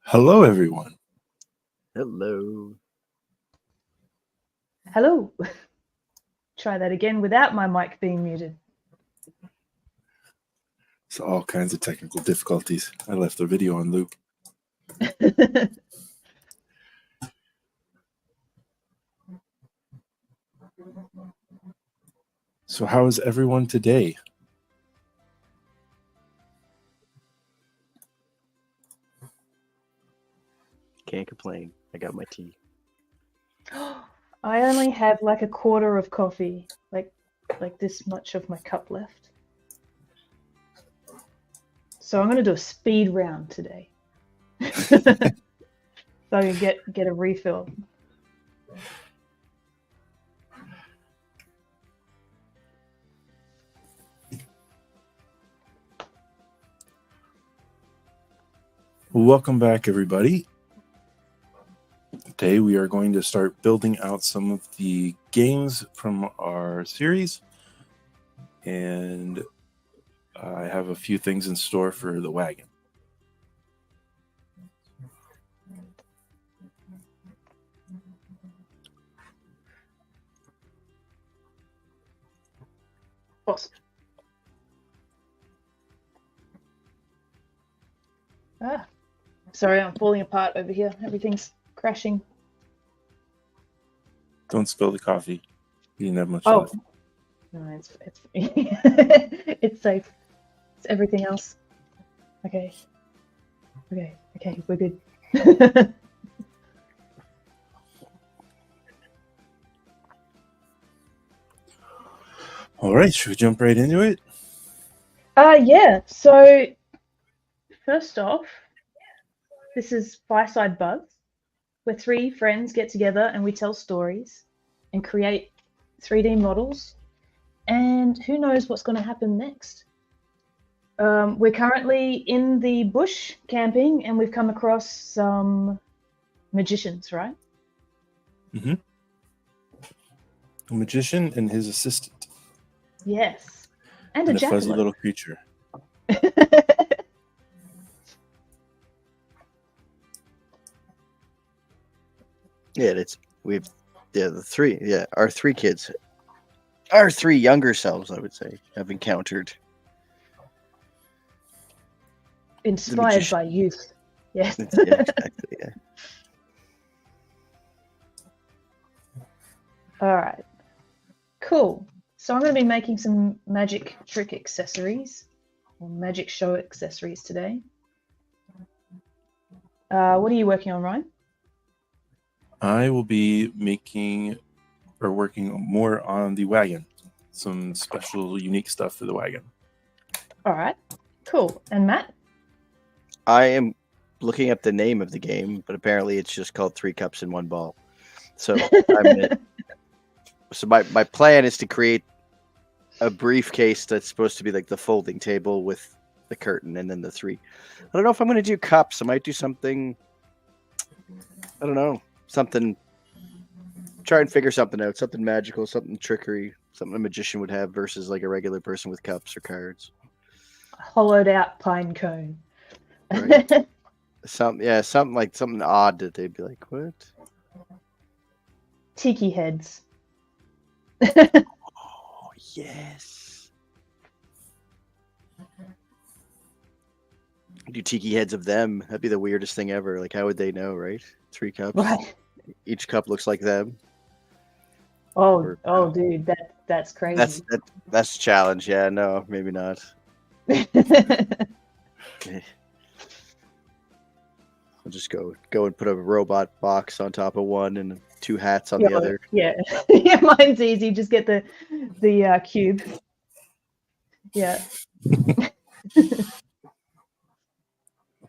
Hello, everyone. Hello. Hello. Try that again without my mic being muted. So all kinds of technical difficulties. I left the video on loop. So how is everyone today? Can't complain. I got my tea. I only have like a quarter of coffee, like this much of my cup left. So I'm going to do a speed round today. So I can get a refill. Welcome back, everybody. Today we are going to start building out some of the games from our series. And I have a few things in store for the wagon. Awesome. Sorry, I'm falling apart over here. Everything's crashing. Don't spill the coffee. You didn't have much Oh, left. no, it's it's safe. It's everything else. Okay, we're good. All right, should we jump right into it? Yeah. So first off, this is Fireside Buzz, where three friends get together and we tell stories and create 3D models, and who knows what's going to happen next. We're currently in the bush camping, and we've come across some magicians, right? Mm-hmm. A magician and his assistant. Yes, and And a a fuzzy jackalope. little creature. Yeah, our three kids, our three younger selves, I would say, have encountered Inspired magician. by youth. Yes. Yeah, exactly. Yeah. All right. Cool. So I'm going to be making some magic trick accessories or magic show accessories today. What are you working on, Ryan? I will be working more on the wagon. Some special, unique stuff for the wagon. All right. Cool. And Matt? I am looking up the name of the game, but apparently it's just called 3 Cups in 1 Ball. So my plan is to create a briefcase that's supposed to be like the folding table with the curtain and then the 3. I don't know if I'm going to do cups. I might do something. I don't know. Something. Try and figure something out. Something magical. Something trickery. Something a magician would have versus like a regular person with cups or cards. Hollowed out pine cone. Right. Something odd that they'd be like, what? Tiki heads. Oh yes. Do tiki heads of them. That'd be the weirdest thing ever. Like, how would they know, right? 3 cups. Right. Each cup looks like them. Dude, that's crazy. That's a challenge. Yeah, no, maybe not. I'll just go and put a robot box on top of one and 2 hats on the other. Yeah. Yeah, mine's easy. Just get the cube. Yeah. A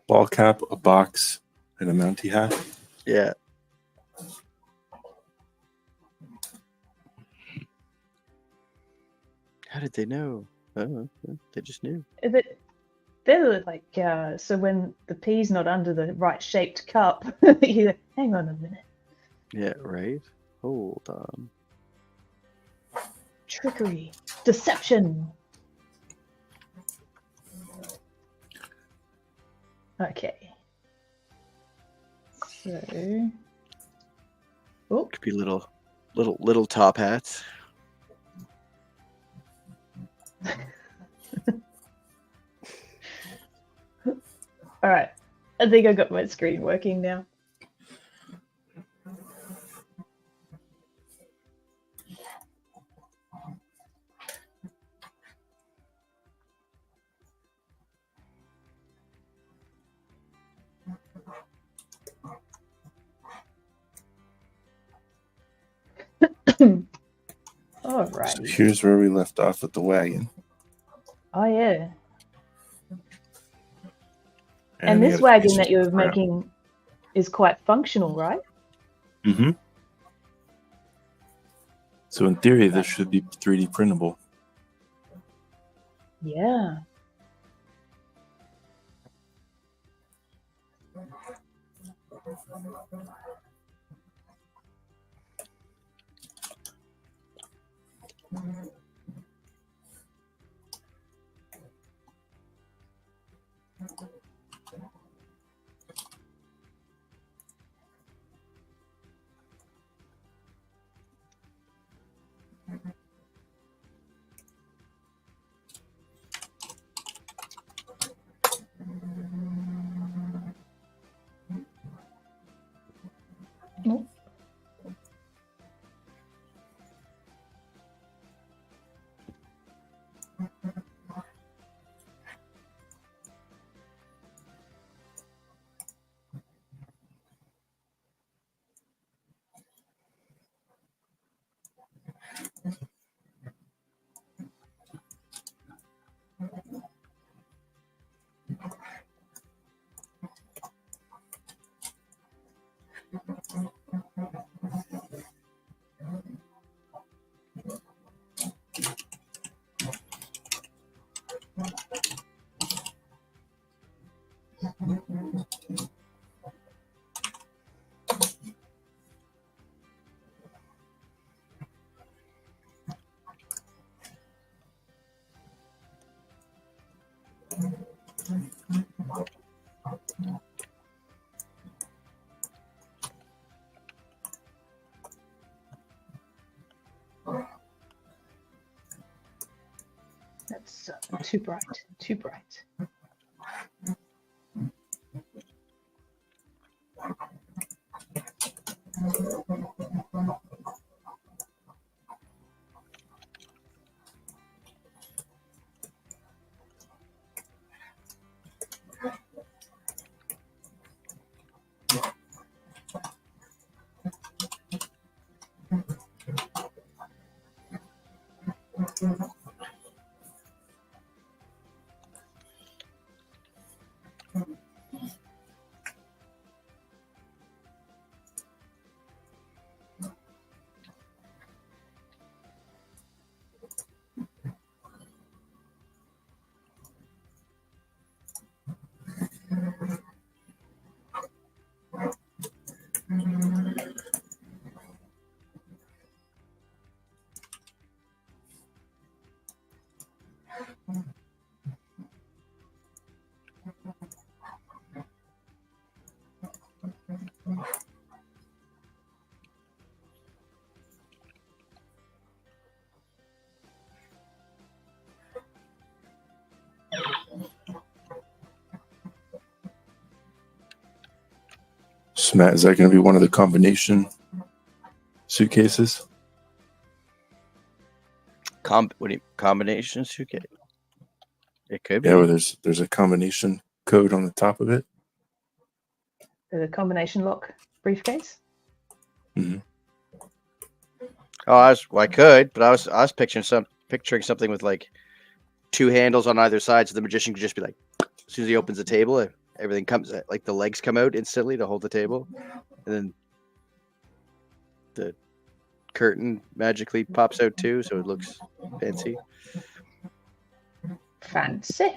ball cap, a box, and a mounty hat. Yeah. How did they know? Oh, they just knew. They're like, so when the pea's not under the right shaped cup, you're like, hang on a minute. Yeah, right? Hold on. Trickery. Deception. Okay. So, oh, Could be little top hats. all right. I think I got my screen working now. All right. So here's where we left off with the wagon. Oh yeah. And And we this gotta wagon finish that this you're crap. making is quite functional, right? Mm-hmm. So in theory, this should be 3D printable. Yeah. Oh. That's too bright. Too bright. So Matt, is that going to be one of the combination suitcases? What do you combination suitcase? It could be. Yeah, where there's a combination code on the top of it. The combination lock briefcase. Mm-hmm. Oh, I could, but I was picturing something with like two handles on either side, so the magician could just be like, as soon as he opens the table, everything comes, like the legs come out instantly to hold the table, and then the curtain magically pops out too, so it looks fancy. Fancy.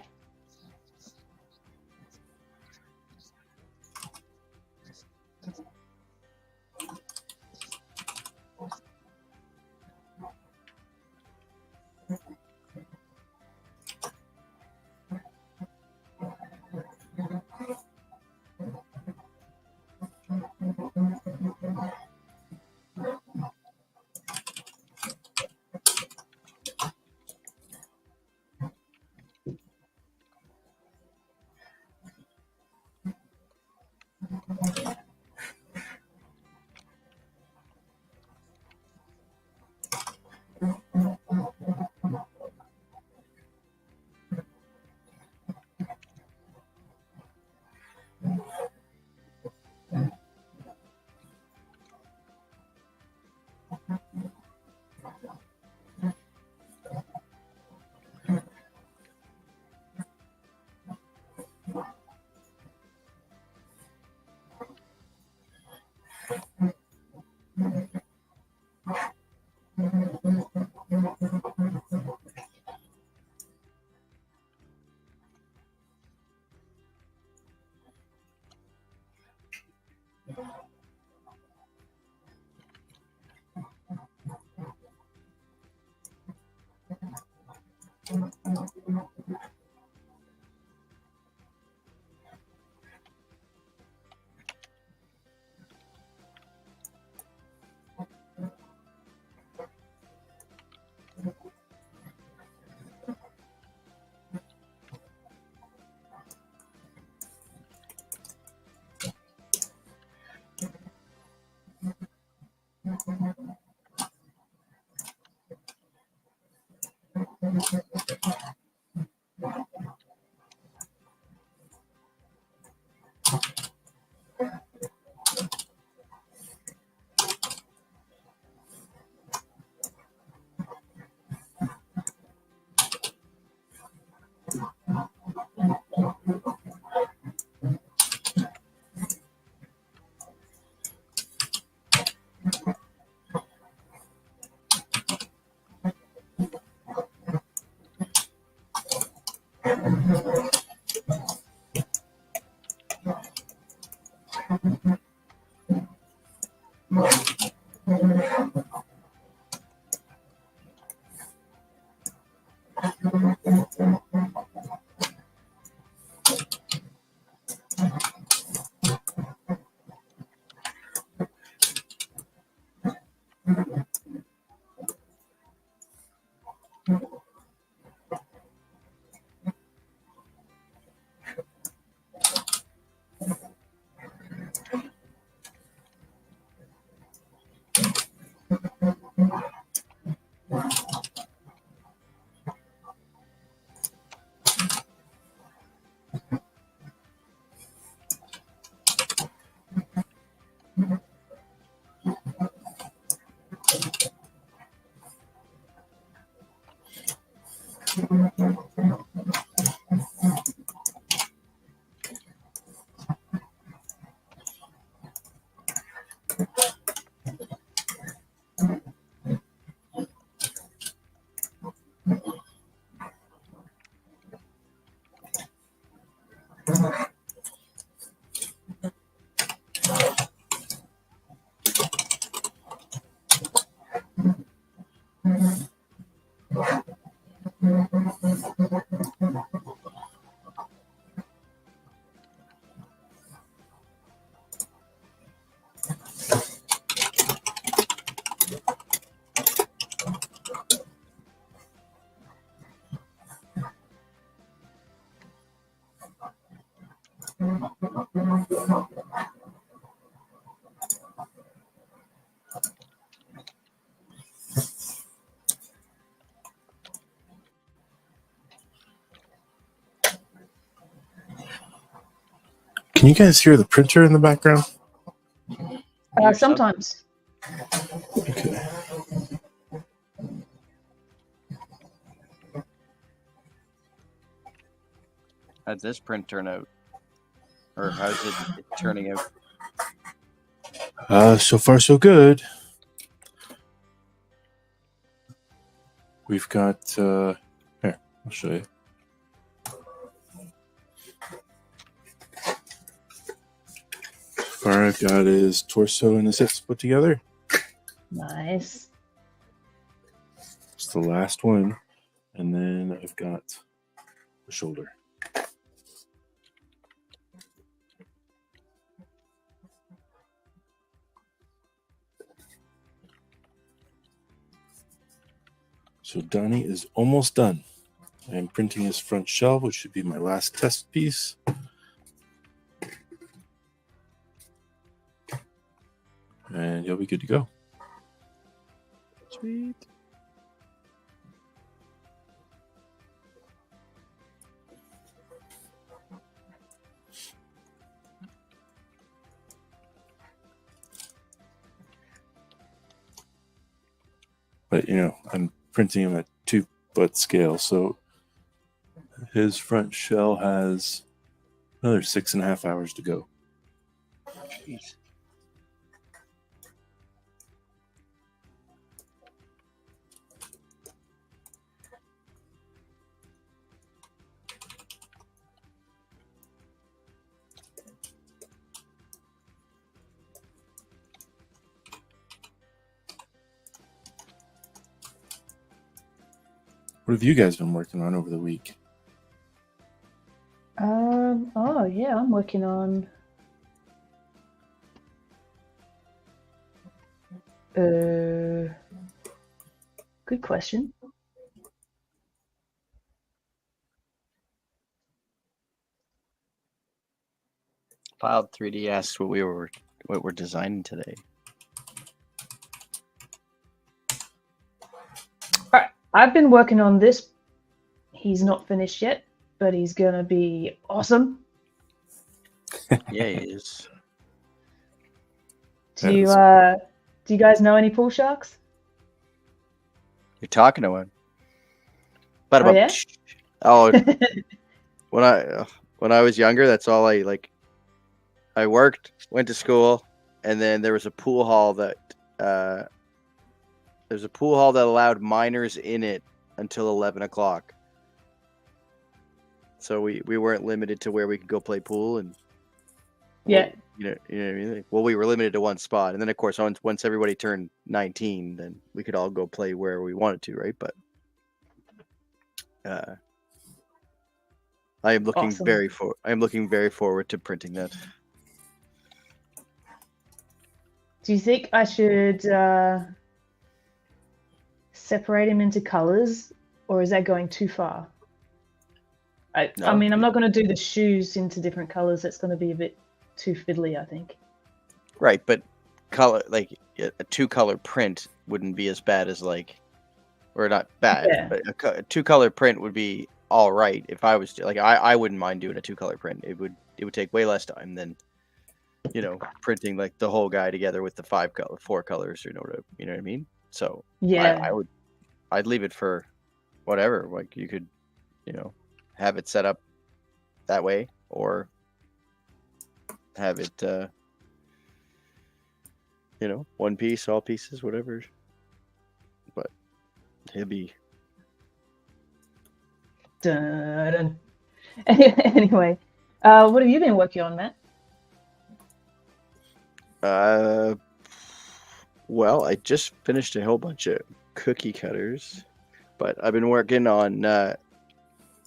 Can you guys hear the printer in the background? Sometimes. Okay. How'd this print turn out? Or how's it turning out? So far, so good. We've got here. I'll show you. Far I've got his torso and his hips put together. Nice. It's the last one, and then I've got the shoulder. So Donnie is almost done. I'm printing his front shell, which should be my last test piece. And he'll be good to go. Sweet. But, you know, I'm printing him at 2-foot scale, so his front shell has another 6.5 hours to go. Jeez. What have you guys been working on over the week? Oh yeah, I'm working on good question. Filed 3D asks what we're designing today. Alright, I've been working on this. He's not finished yet, but he's gonna be awesome. Yeah, he is. Do you guys know any pool sharks? You're talking to him. But Oh, yeah? oh, when I was younger, that's all I like. I worked, went to school, and then there was a pool hall that allowed minors in it until 11 o'clock. So we weren't limited to where we could go play pool, and Yeah. you know what I mean. Well, we were limited to one spot, and then of course once everybody turned 19, then we could all go play wherever we wanted to, right? But I am looking Awesome. very forward to printing that. Do you think I should separate him into colors, or is that going too far? I mean, I'm not going to do the shoes into different colors. That's going to be a bit too fiddly, I think. Right, but color, like a 2-color print wouldn't be as bad as or not bad, Yeah. but a 2-color print would be all right. If I was I wouldn't mind doing a 2-color print. It would take way less time than printing like the whole guy together with the 4 colors, you know what I mean? So Yeah. I'd leave it for whatever. Like you could, have it set up that way, or have it, one piece, all pieces, whatever. But he'll be. Dun. Anyway, what have you been working on, Matt? Well, I just finished a whole bunch of cookie cutters, but I've been working on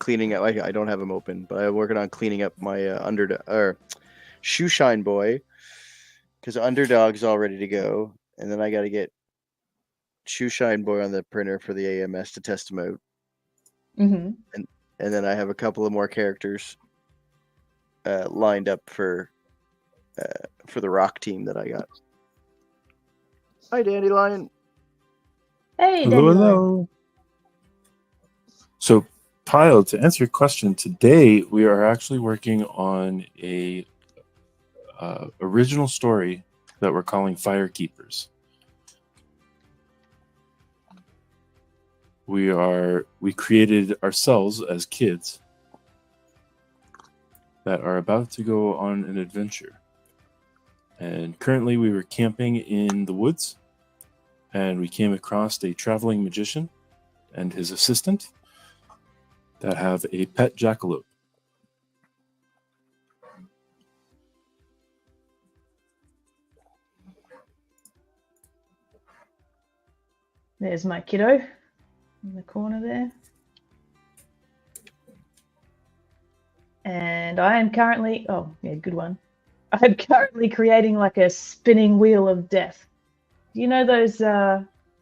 cleaning up. I don't have them open, but I'm working on cleaning up my shoe shine boy, because Underdog's all ready to go, and then I got to get shoe shine boy on the printer for the AMS to test them out. Mm-hmm. And then I have a couple of more characters lined up for the rock team that I got. Hi, Dandelion. Hey, Hello, Dandelion. hello. So, Pyle, to answer your question, today we are actually working on a original story that we're calling Firekeepers. We created ourselves as kids that are about to go on an adventure. And currently we were camping in the woods, and we came across a traveling magician and his assistant that have a pet jackalope. There's my kiddo in the corner there. And I am currently, good one. I'm currently creating like a spinning wheel of death. Do you know those,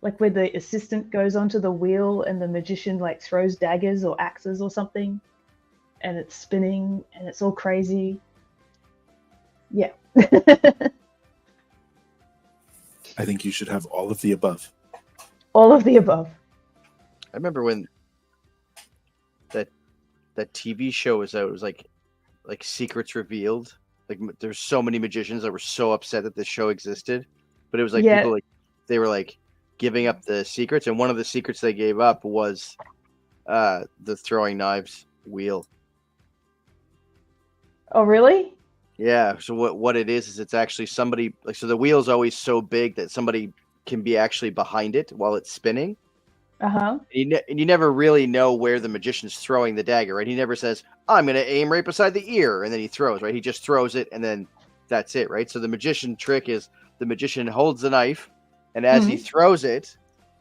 like where the assistant goes onto the wheel and the magician like throws daggers or axes or something, and it's spinning and it's all crazy? Yeah. I think you should have all of the above. All of the above. I remember when that TV show was out. It was like Secrets Revealed. Like there's so many magicians that were so upset that this show existed, but it was like people they were like giving up the secrets, and one of the secrets they gave up was the throwing knives wheel. Oh, really? Yeah. So what it is it's actually somebody, like, so the wheel's always so big that somebody can be actually behind it while it's spinning. Uh-huh. And you never really know where the magician's throwing the dagger, right? He never says, I'm going to aim right beside the ear, and then he throws, right? He just throws it, and then that's it, right? So the magician trick is the magician holds the knife, and as he throws it,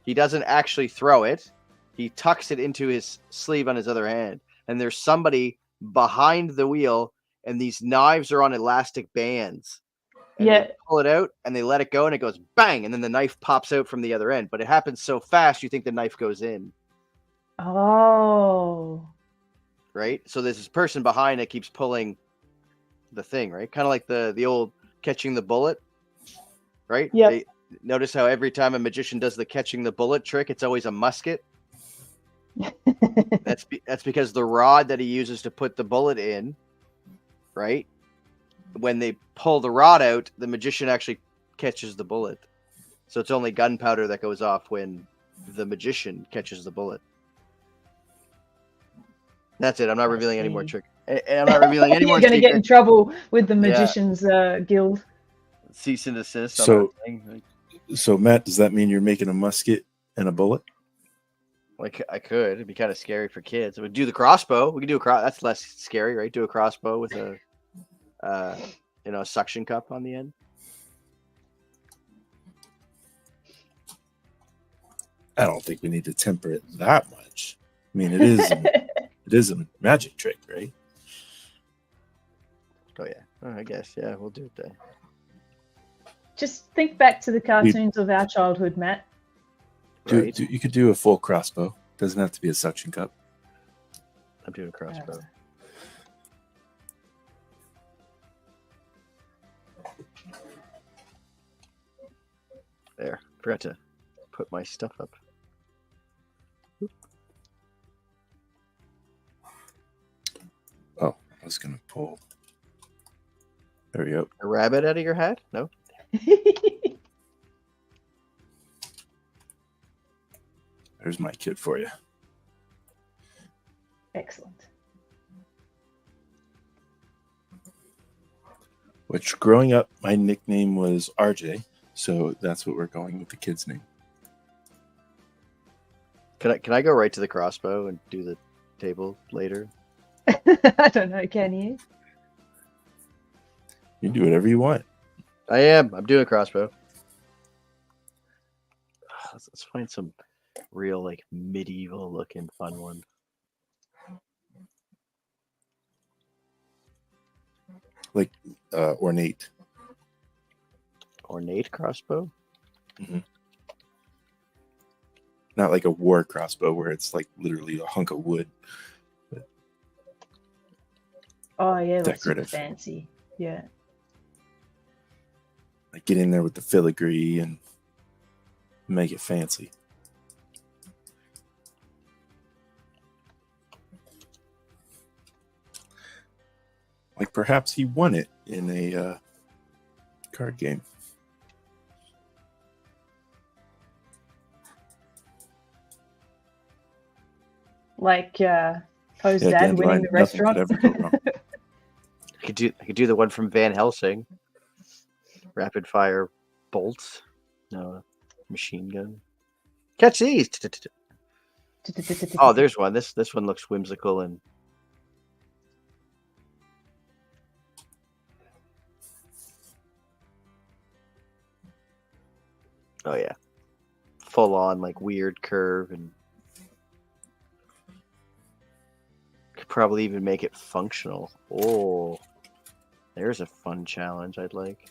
he doesn't actually throw it. he tucks it into his sleeve on his other hand, and there's somebody behind the wheel, and these knives are on elastic bands. And Yeah. they pull it out, and they let it go, and it goes bang, and then the knife pops out from the other end. But it happens so fast, you think the knife goes in. Oh. Right? So there's this person behind that keeps pulling the thing, right? Kind of like the old catching the bullet, right? Yep. Notice how every time a magician does the catching the bullet trick, it's always a musket. That's because the rod that he uses to put the bullet in, right? When they pull the rod out, the magician actually catches the bullet. So it's only gunpowder that goes off when the magician catches the bullet. That's it. I'm not revealing any more trick. And I'm not revealing any more You're going to get in secrets. trouble with the Magicians Guild. Cease and desist. So Matt, does that mean you're making a musket and a bullet? Like I could. It'd be kind of scary for kids. We'd do the crossbow. We could do that's less scary, right? Do a crossbow with a a suction cup on the end. I don't think we need to temper it that much. I mean, it is a magic trick, right? Oh yeah, I guess we'll do it then. Just think back to the cartoons of our childhood, Matt. You could do a full crossbow. Doesn't have to be a suction cup. I'm doing a crossbow. There, forgot to put my stuff up. Oh, I was gonna pull. There we go. A rabbit out of your hat? No. There's my kit for you. Excellent. Which, growing up, my nickname was RJ, so that's what we're going with the kid's name. Can I go right to the crossbow and do the table later? I don't know, can you? You can do whatever you want. I'm doing a crossbow. Let's find some real like medieval looking fun one. Like ornate crossbow. Mm-hmm. Not like a war crossbow where it's like literally a hunk of wood. Oh yeah, that's super decorative. fancy. Yeah. Like get in there with the filigree and make it fancy. Like perhaps he won it in a card game. Like Poe's dad winning the restaurant. Could ever go wrong. I could do the one from Van Helsing. Rapid fire bolts. No, machine gun. Catch these. Oh, there's one. This one looks whimsical and oh yeah, full on like weird curve and could probably even make it functional. Oh, there's a fun challenge I'd like.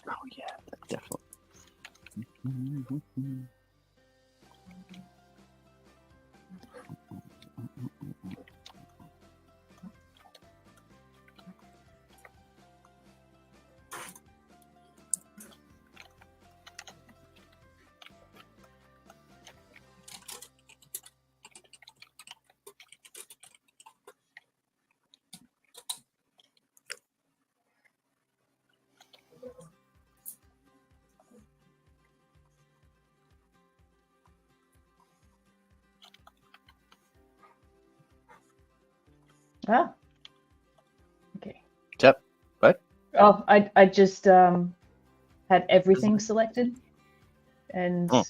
Oh yeah, definitely. Ah. Okay. Yep. What? Oh, I just had everything selected and Oh.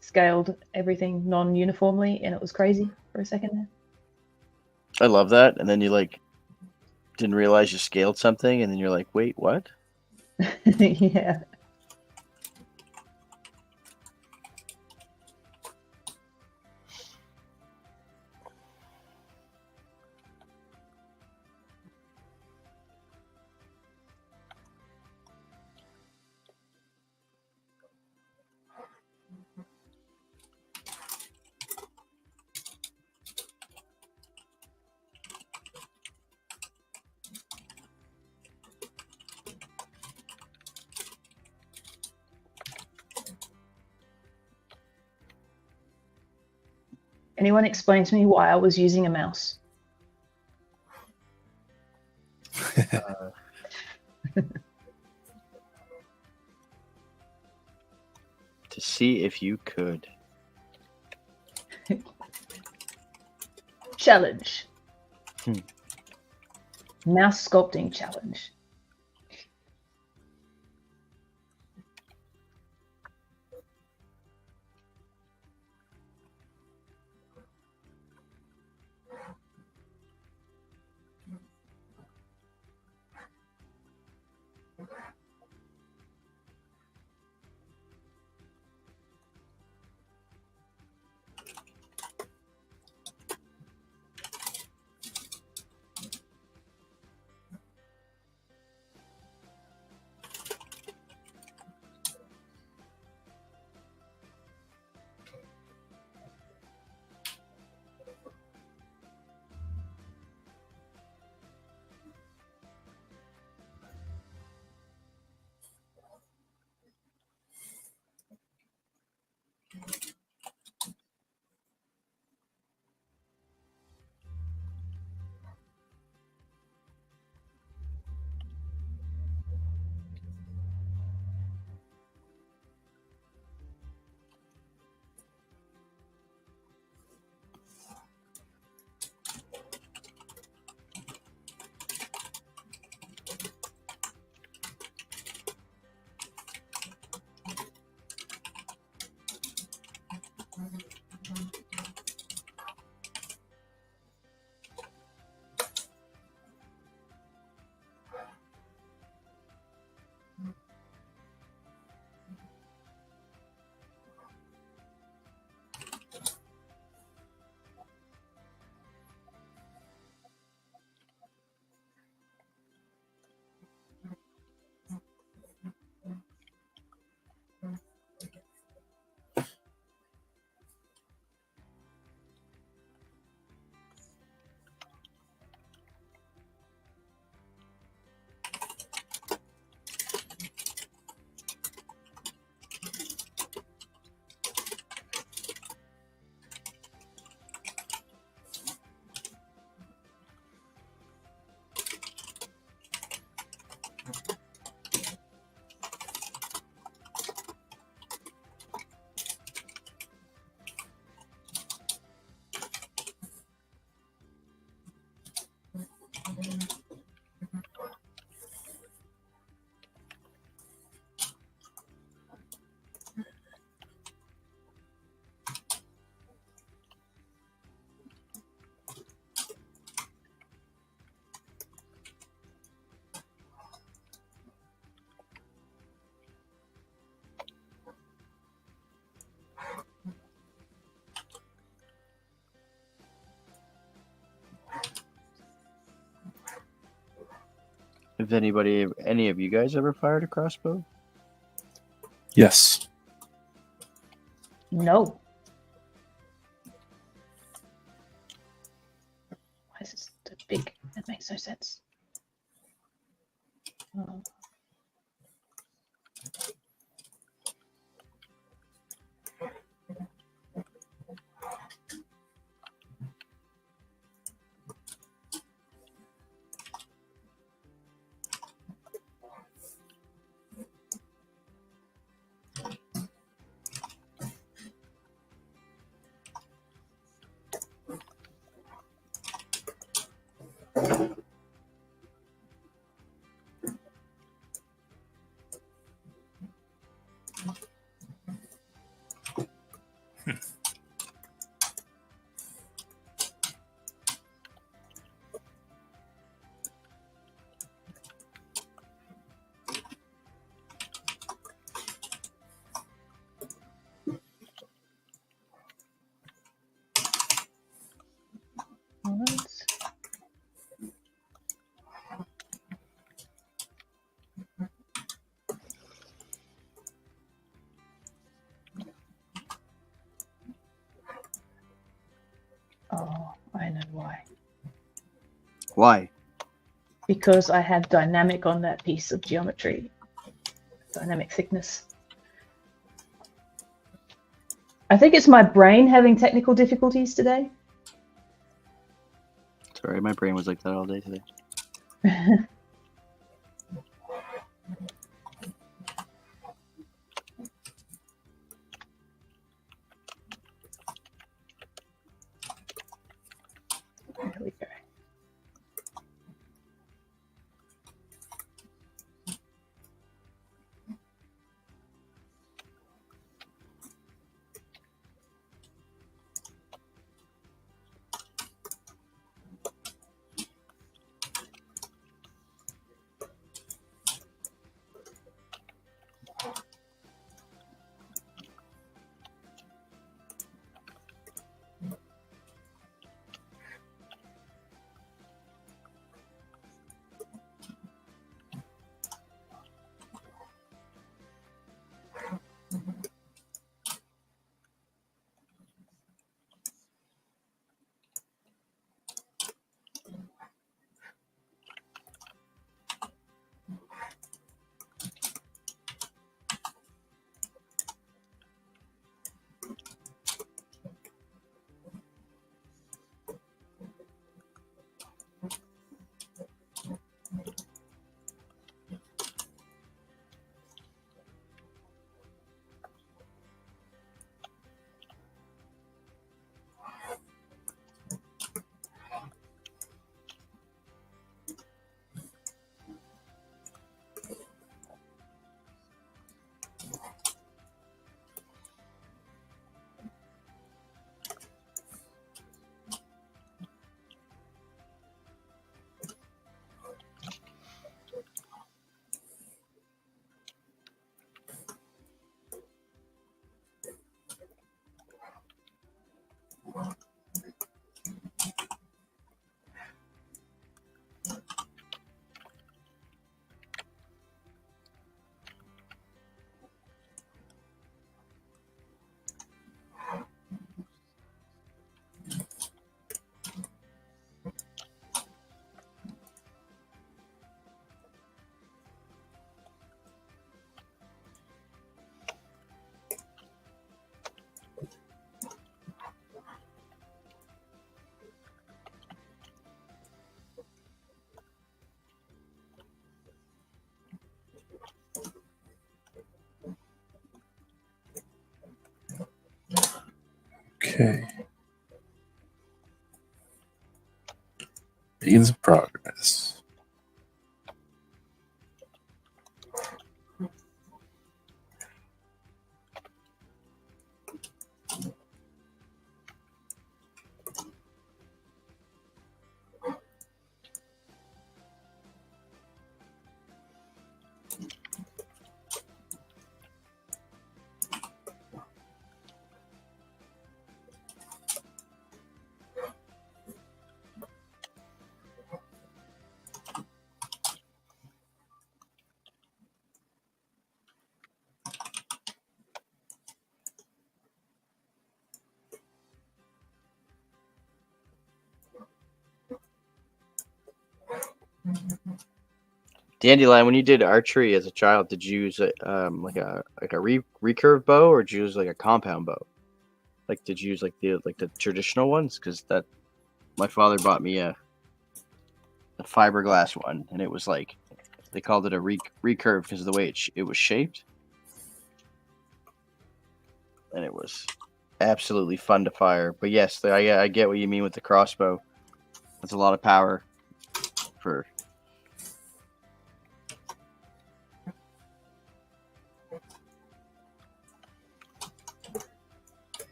scaled everything non-uniformly, and it was crazy for a second I love that. And then you like didn't realize you scaled something, and then you're like, wait, what? there. Yeah. Anyone explain to me why I was using a mouse? To see if you could. Challenge. Hmm. Mouse sculpting challenge. Have any of you guys ever fired a crossbow? Yes. No. Why is this so big? That makes no sense. Oh. Once. Oh, I know why. Why? Because I have dynamic on that piece of geometry. Dynamic thickness. I think it's my brain having technical difficulties today. Sorry, my brain was like that all day today. There we go. Okay. Begins of progress. Dandelion, when you did archery as a child, did you use like a recurve bow, or did you use like a compound bow? Like, did you use like the traditional ones? Because that my father bought me a fiberglass one, and it was like they called it a recurve because of the way it was shaped, and it was absolutely fun to fire. But yes, I get what you mean with the crossbow. That's a lot of power for.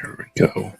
There we go.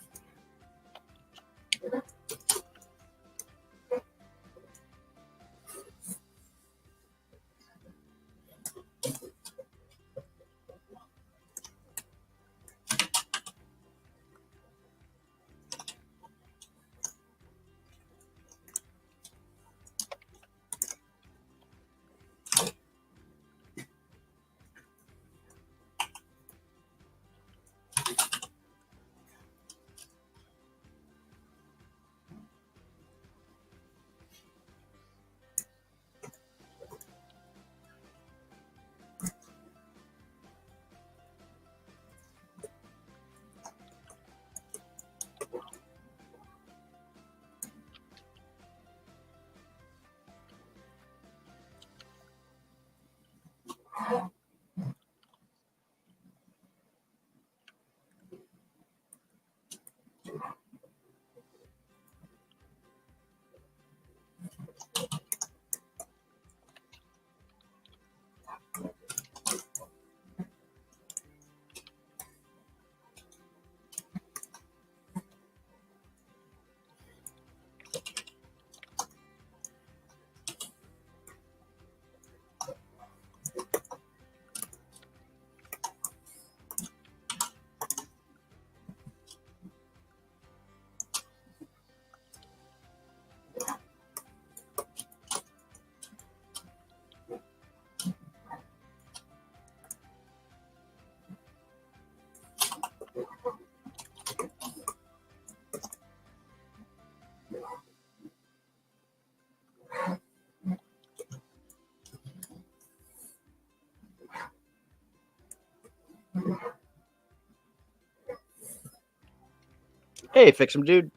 Hey, fix him, dude.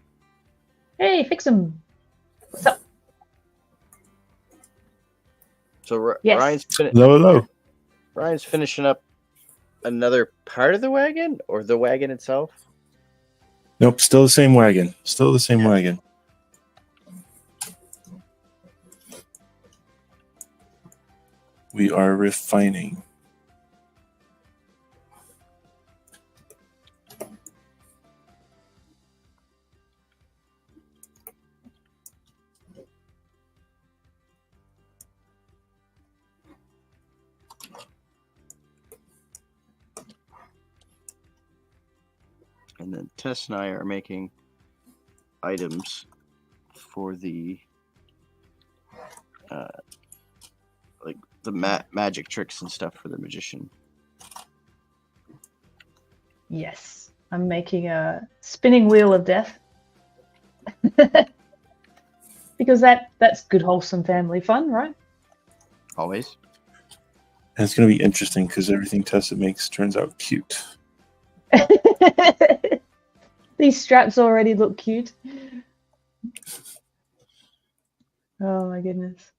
Hey, fix him. What's up? So Yes. Hello. Ryan's finishing up another part of the wagon, or the wagon itself. Nope, still the same wagon. Still the same wagon. We are refining. And then Tess and I are making items for the like the magic tricks and stuff for the magician. Yes, I'm making a spinning wheel of death. Because that's good, wholesome family fun, right? Always. And it's going to be interesting because everything Tessa makes turns out cute. These straps already look cute. Oh my goodness.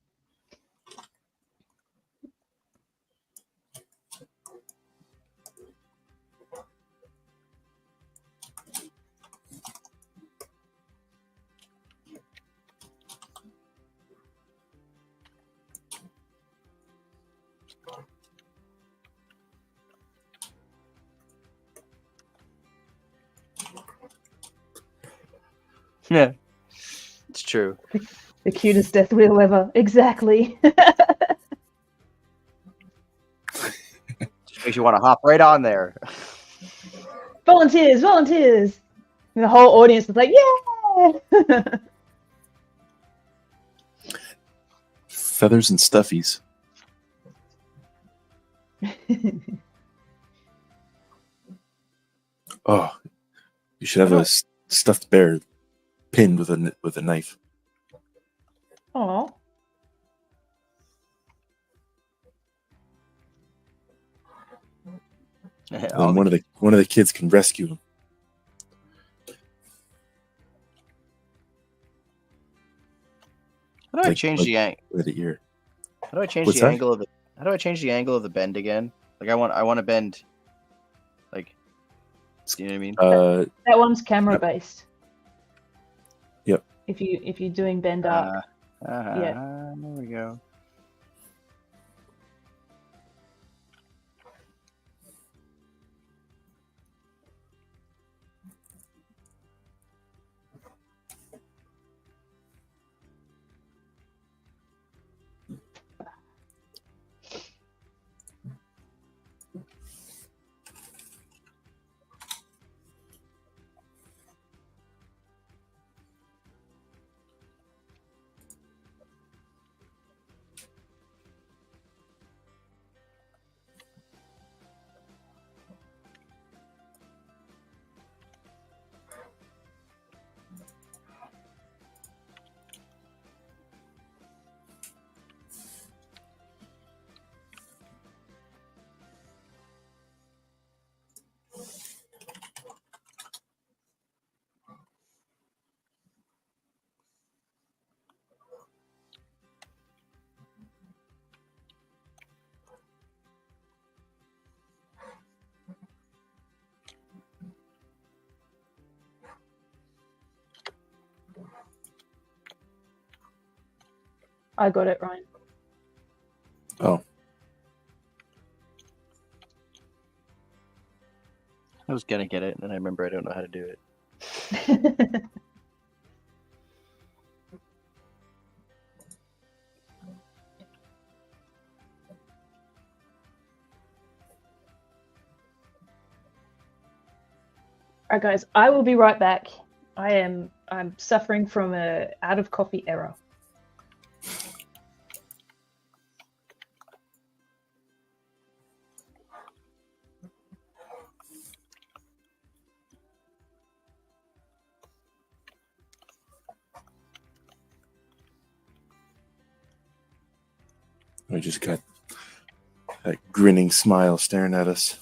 Yeah, it's true. The cutest death wheel ever. Exactly. Just makes you want to hop right on there. Volunteers, volunteers. And the whole audience is like, yeah. Feathers and stuffies. Oh, you should have a stuffed bear pinned with a knife. Aw. And one of the kids can rescue him. How do I change the angle? With the ear. How do I change What's the that? angle of it? How do I change the angle of the bend again? Like I want to bend. Like, you know what I mean? That one's camera Yep. based. Yep. If you're doing bend arc. Yeah. There we go. I got it, Ryan. Oh, I was gonna get it, and then I remember I don't know how to do it. Alright guys, I will be right back. I'm suffering from a out of coffee error. we just got that grinning smile staring at us.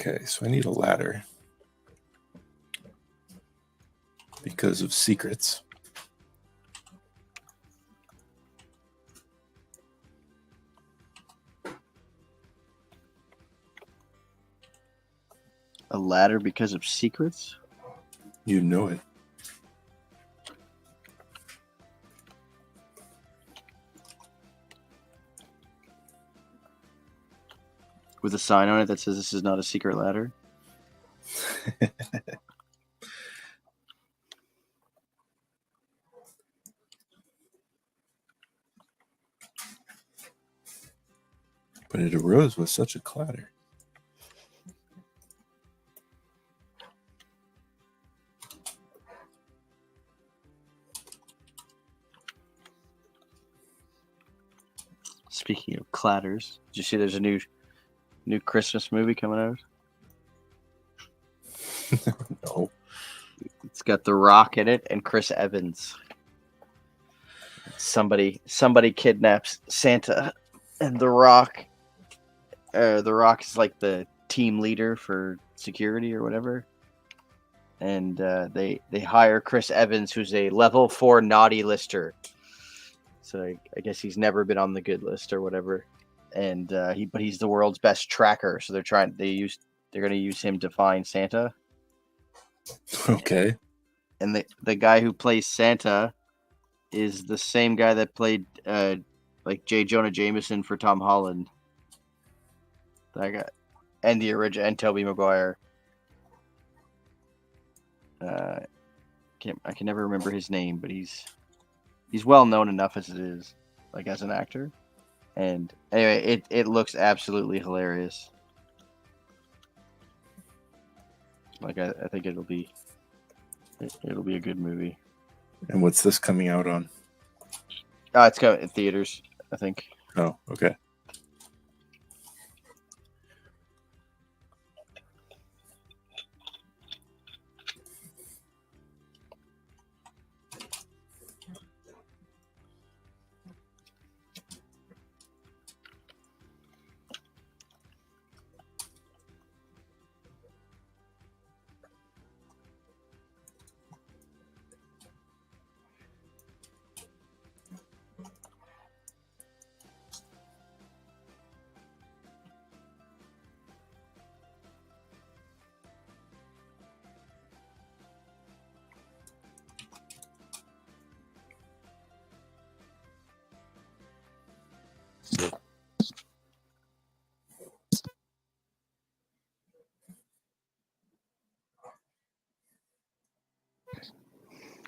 Okay, so I need a ladder because of secrets. A ladder because of secrets? You know it. With a sign on it that says this is not a secret ladder? But it arose with such a clatter. Speaking of clatters, did you see there's a new Christmas movie coming out? No. It's got The Rock in it and Chris Evans. Somebody kidnaps Santa, and The Rock. The Rock is like the team leader for security or whatever, and they hire Chris Evans, who's a level 4 naughty lister. So I guess he's never been on the good list or whatever, and but he's the world's best tracker. So they're going to use him to find Santa. Okay. And the guy who plays Santa is the same guy that played like J. Jonah Jameson for Tom Holland. That guy, and the original, and Tobey Maguire. I can never remember his name, but he's well known enough as it is, like as an actor. And anyway, it looks absolutely hilarious. Like I think it'll be a good movie. And what's this coming out on? It's coming in theaters, I think. Oh, okay.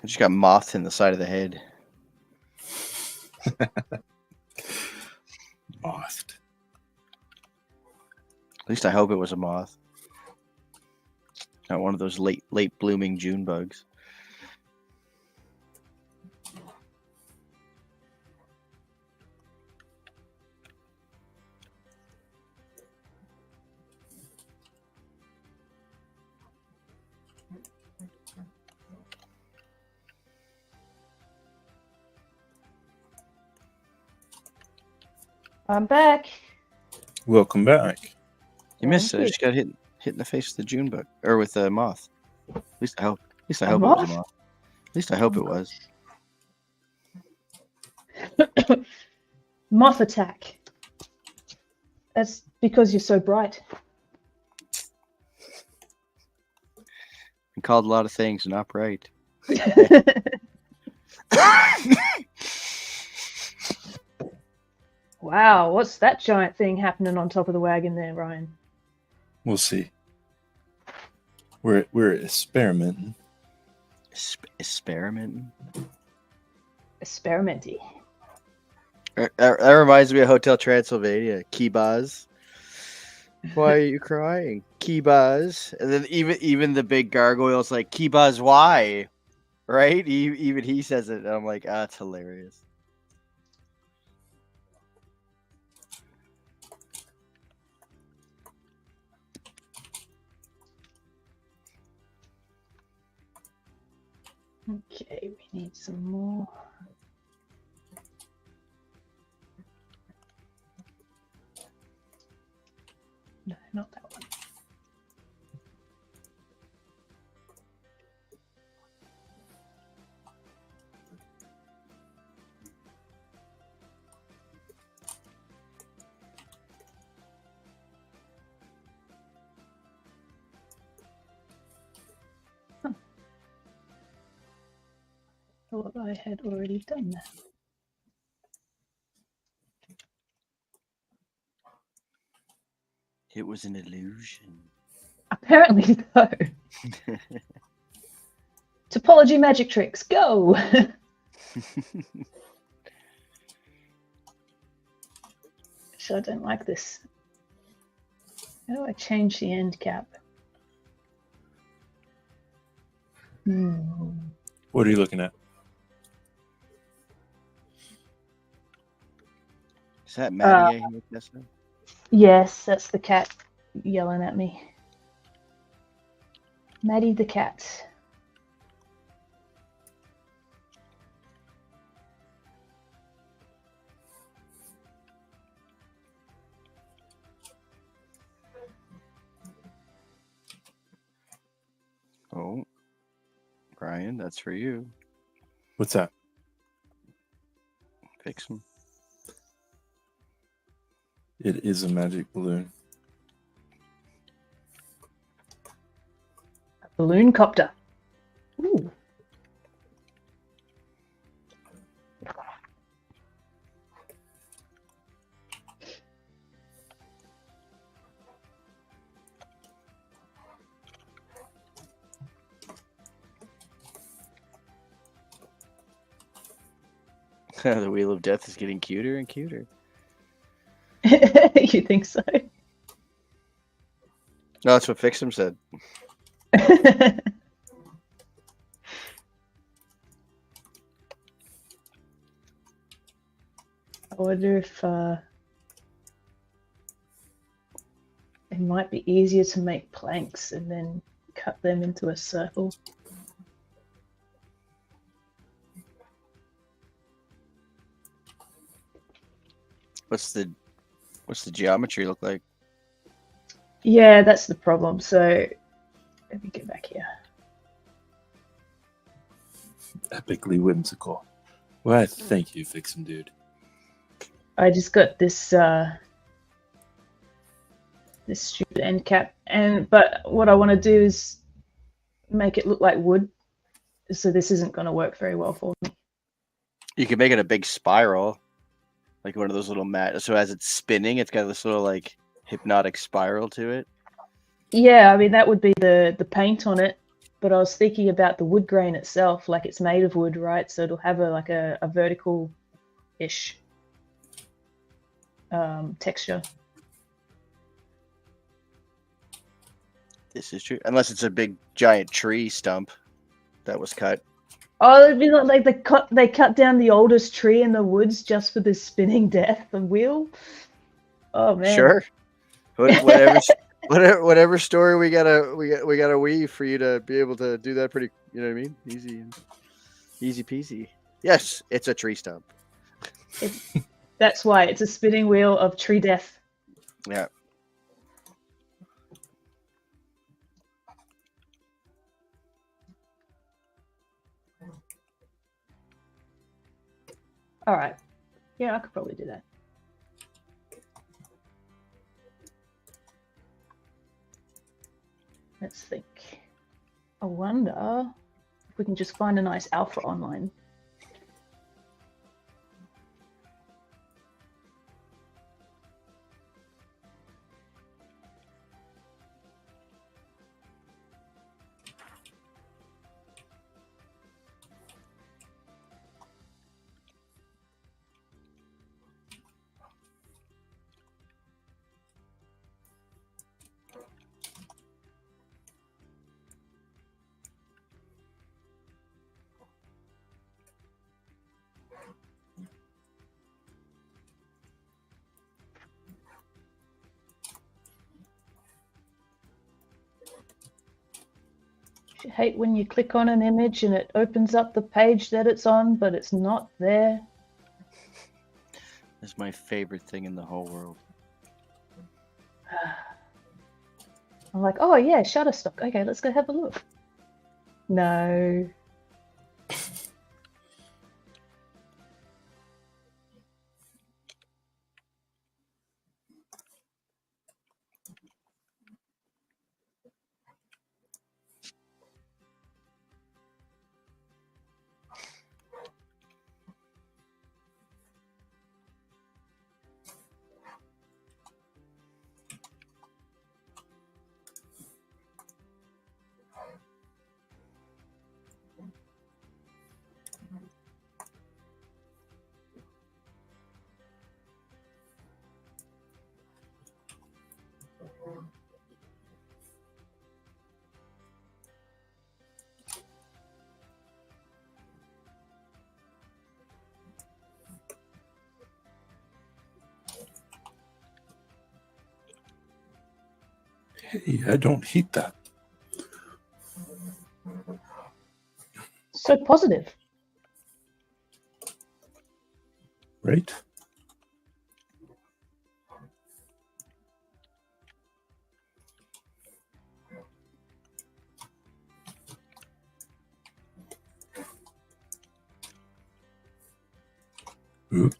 I just got moths in the side of the head. Mothed. At least I hope it was a moth. Not one of those late blooming June bugs. I'm back. Welcome back. You missed it. I Thank just got hit in the face with the June bug, or with a moth. At least I hope. At least I A hope it was a moth? moth. At least I hope it was. Moth attack. That's because you're so bright. I'm called a lot of things, not right. Wow, what's that giant thing happening on top of the wagon there, Ryan? We'll see. We're experimenting. Experimenting. Experimenty. That reminds me of Hotel Transylvania. Kibaz. Why are you crying? Kibaz. And then even the big gargoyle's like, Kibaz, why? Right? Even he says it. And I'm like, it's hilarious. Okay, we need some more. No, not that one. thought I had already done that. It was an illusion. Apparently, though. Topology magic tricks, go! So I don't like this. How do I change the end cap? What are you looking at? Is that Maddie here, Tessa? Yes, that's the cat yelling at me. Maddie the cat. Oh, Brian, that's for you. What's that? Fix them. It is a magic balloon. A balloon copter. Ooh. The Wheel of Death is getting cuter and cuter. You think so? No, that's what Fix'em said. I wonder if it might be easier to make planks and then cut them into a circle. What's the geometry look like? Yeah, that's the problem. So let me get back here. Epically whimsical. Well, thank you, Fix 'em, dude. I just got this this stupid end cap, but what I want to do is make it look like wood. So this isn't going to work very well for me. You can make it a big spiral, like one of those little so as it's spinning, it's got this little like hypnotic spiral to it. Yeah, I mean that would be the paint on it, but I was thinking about the wood grain itself, like it's made of wood, right? So it'll have a vertical-ish texture. This is true, unless it's a big giant tree stump that was cut. Oh, it'd be like they cut down the oldest tree in the woods just for this spinning death and wheel. Oh man. Sure. Whatever story we gotta weave for you to be able to do that pretty. You know what I mean? Easy peasy. Yes, it's a tree stump. That's why it's a spinning wheel of tree death. Yeah. All right. Yeah, I could probably do that. Let's think. I wonder if we can just find a nice alpha online. I hate when you click on an image and it opens up the page that it's on, but it's not there. It's my favorite thing in the whole world. I'm like, oh yeah, Shutterstock. Okay, let's go have a look. No. Hey, I don't hate that. So positive. Right? Ooh.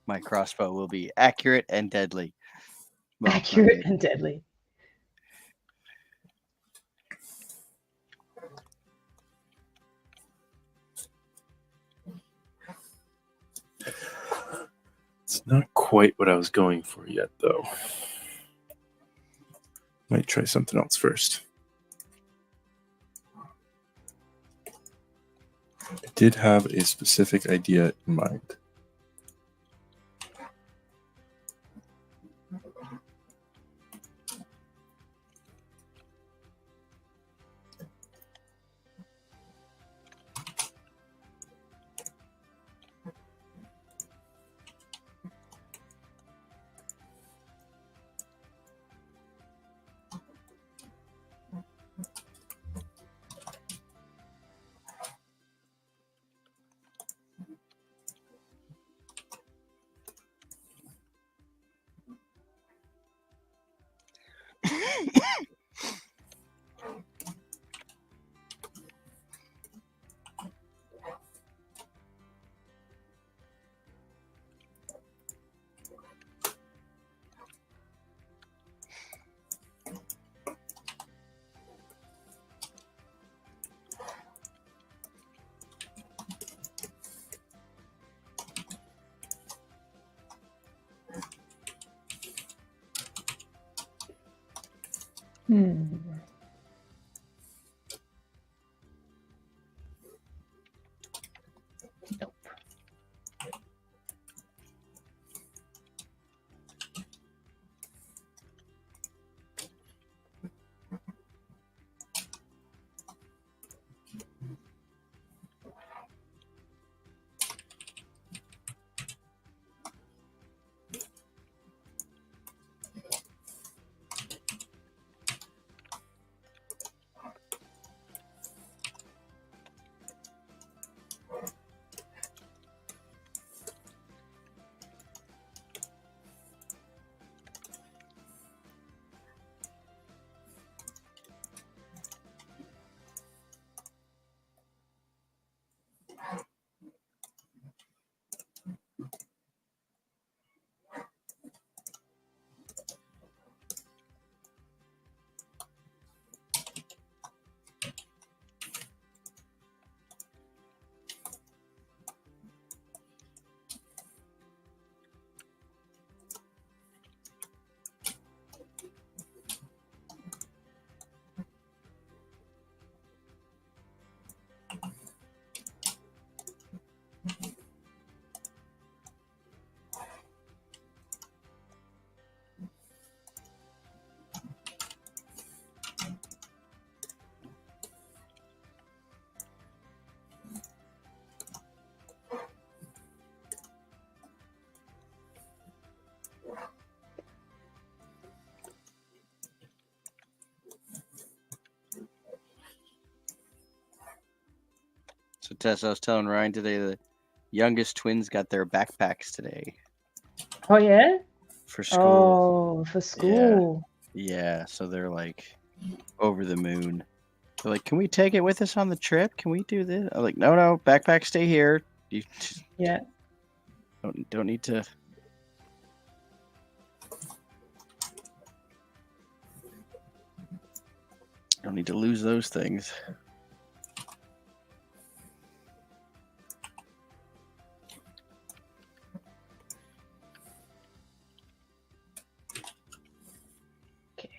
My crossbow will be accurate and deadly. Well, not Accurate maybe. and deadly. It's not quite what I was going for yet, though. Might try something else first. I did have a specific idea in mind. Hmm. Nope. So Tessa, I was telling Ryan today the youngest twins got their backpacks today Oh yeah. for school. Oh, for school. Yeah, so they're like over the moon. They're like, "Can we take it with us on the trip? Can we do this?" I'm like, "No, backpack stay here. You Yeah. don't need to." Don't need to lose those things. Okay.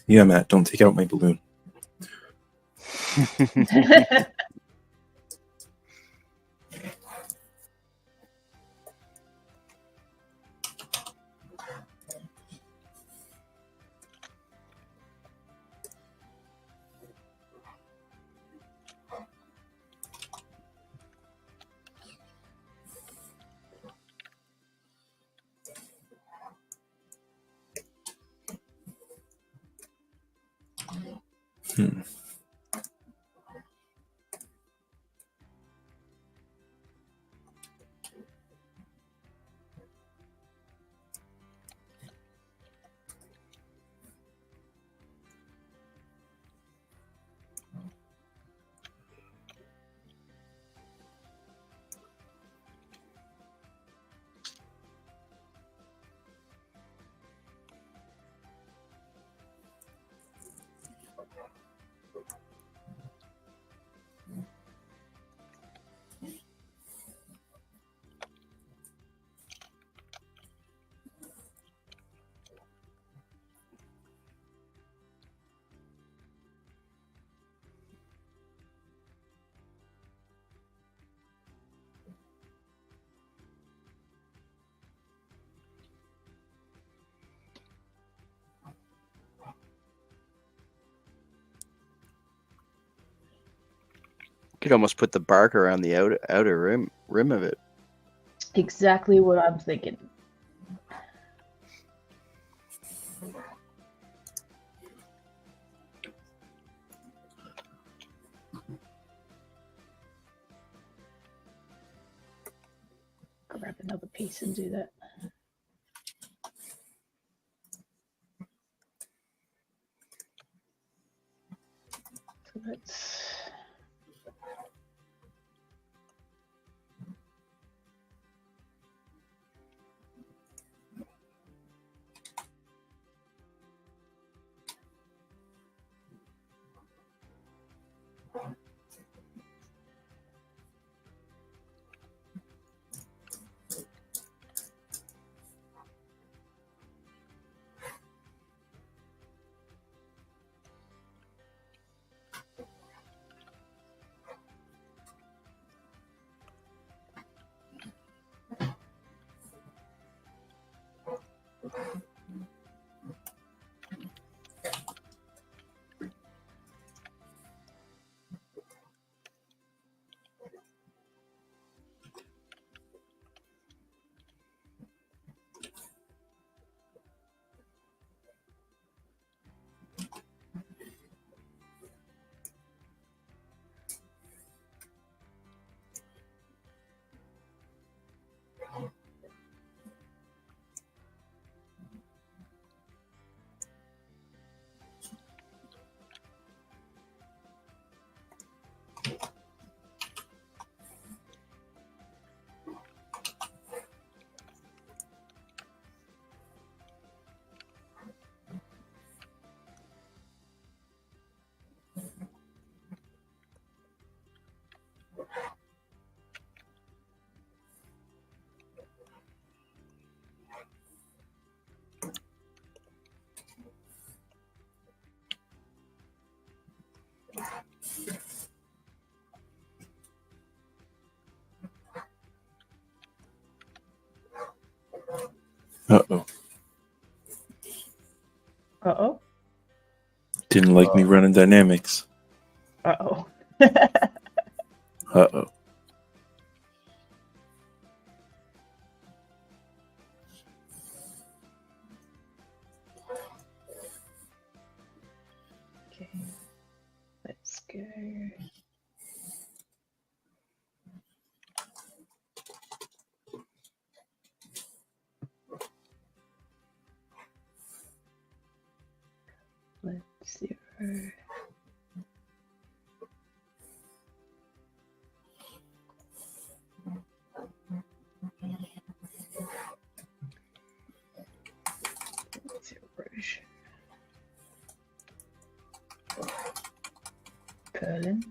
Yeah, Matt, don't take out my balloon. Hmm. Could almost put the bark around the outer rim of it. Exactly what I'm thinking. Grab another piece and do that. So that's Didn't like me running dynamics. Uh-oh. Uh-oh. Okay. Let's go. Let's 0. Erosion. Perlin.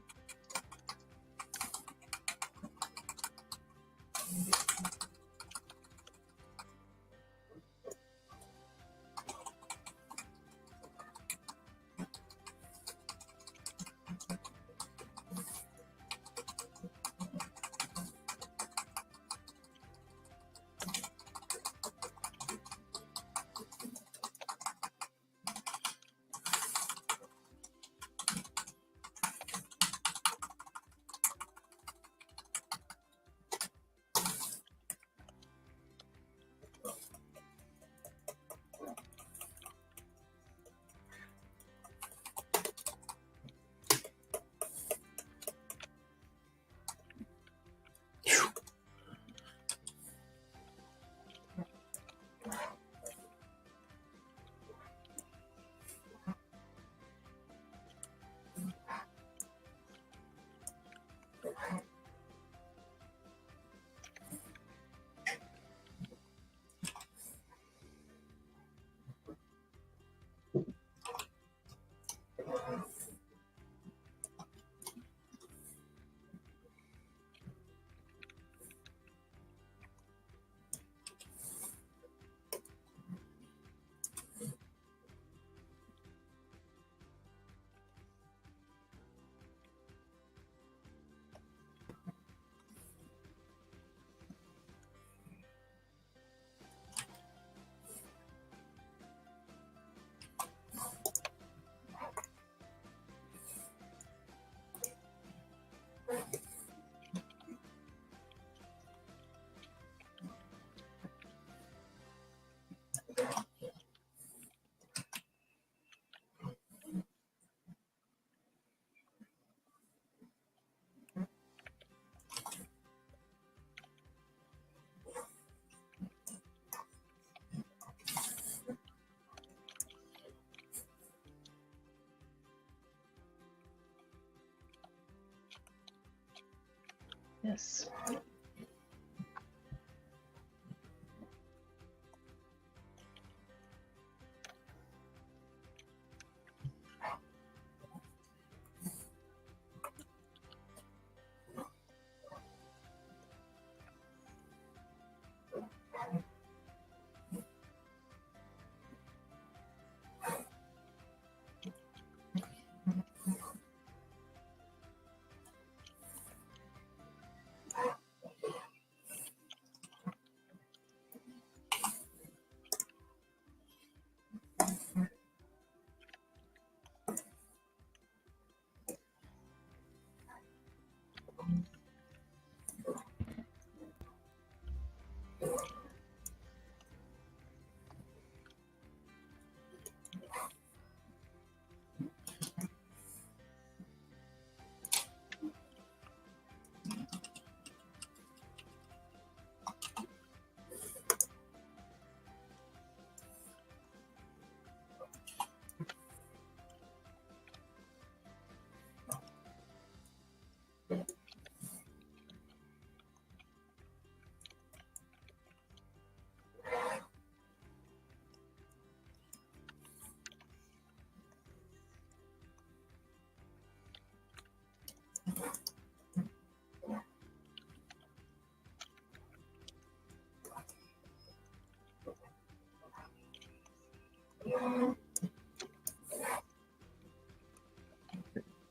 Yes.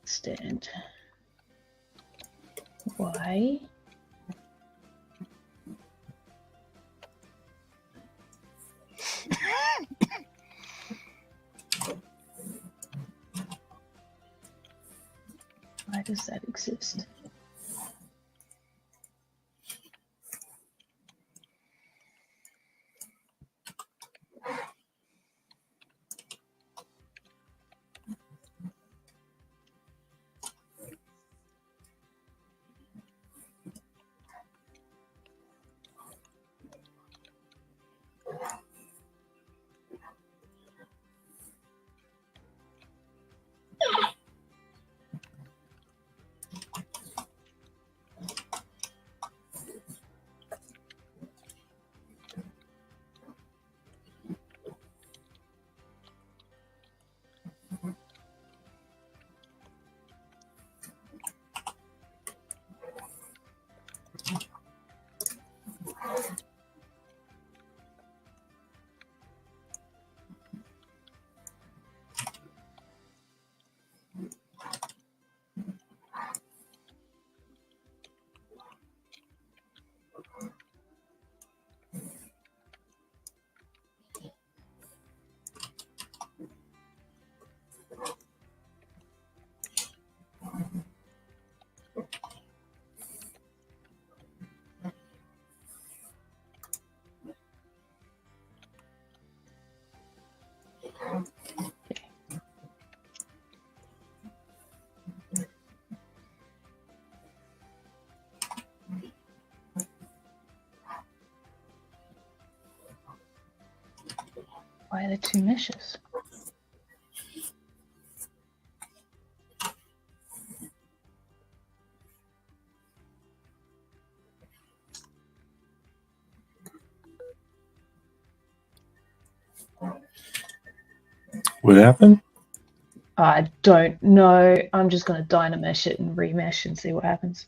Stand. Why? Why does that exist? Why are there two meshes? What happened? I don't know. I'm just going to dynamesh it and remesh and see what happens.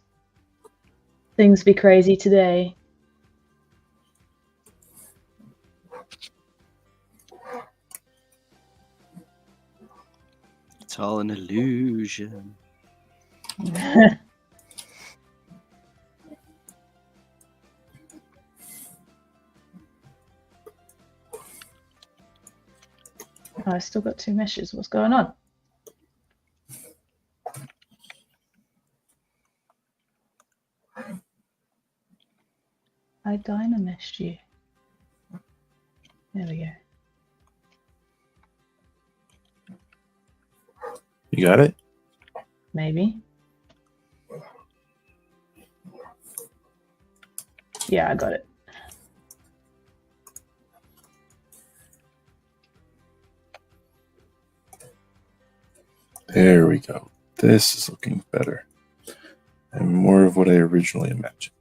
Things be crazy today. It's all an illusion. I still got two meshes. What's going on? I dynameshed you. There we go. You got it? Maybe. Yeah, I got it. There we go. This is looking better. And more of what I originally imagined.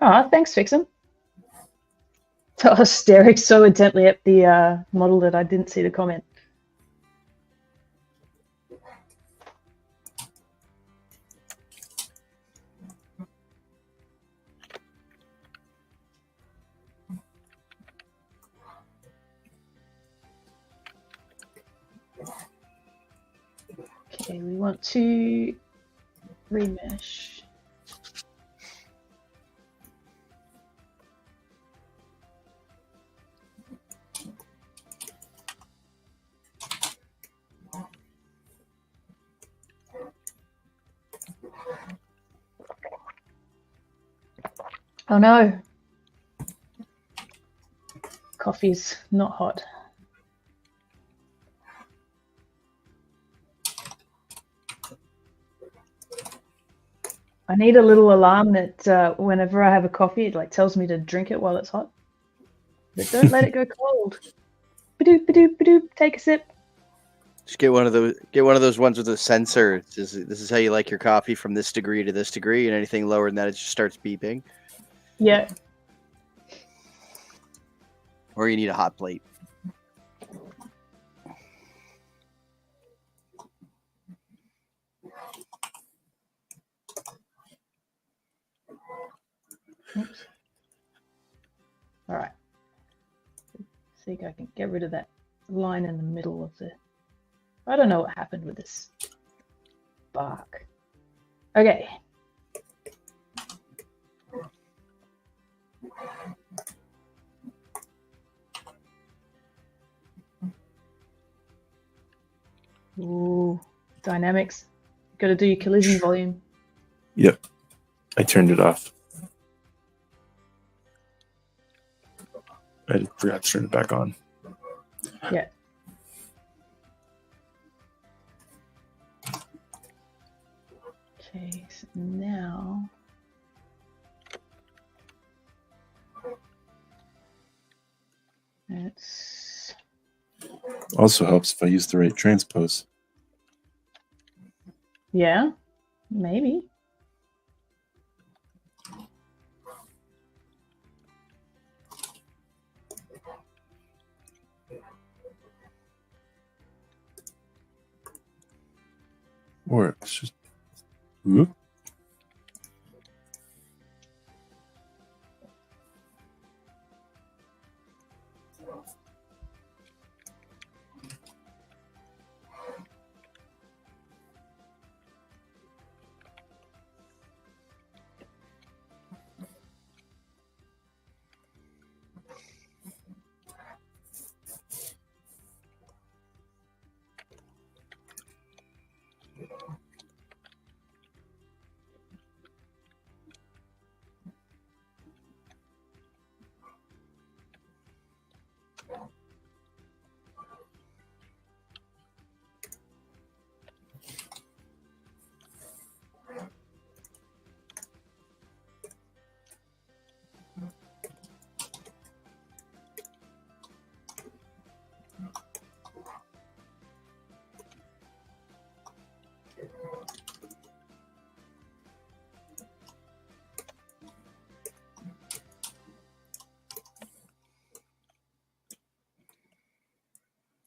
Ah, thanks, Fixin. I was staring so intently at the model that I didn't see the comment. Okay, we want to remesh. Oh no. Coffee's not hot. I need a little alarm that whenever I have a coffee, it like tells me to drink it while it's hot. But don't let it go cold. Ba-doop, ba-doop, ba-doop. Take a sip. Just get one of those. Get one of those ones with a sensor. This is how you like your coffee from this degree to this degree, and anything lower than that, it just starts beeping. Yeah. Or you need a hot plate. Oops. think I can get rid of that line in the middle of the... I don't know what happened with this bark. Okay. Ooh, dynamics. Got to do your collision volume. Yep. I turned it off. I forgot to turn it back on. Yeah. Okay, so now... It's... Also helps if I use the right transpose. Yeah, maybe. Or it's just... Whoop.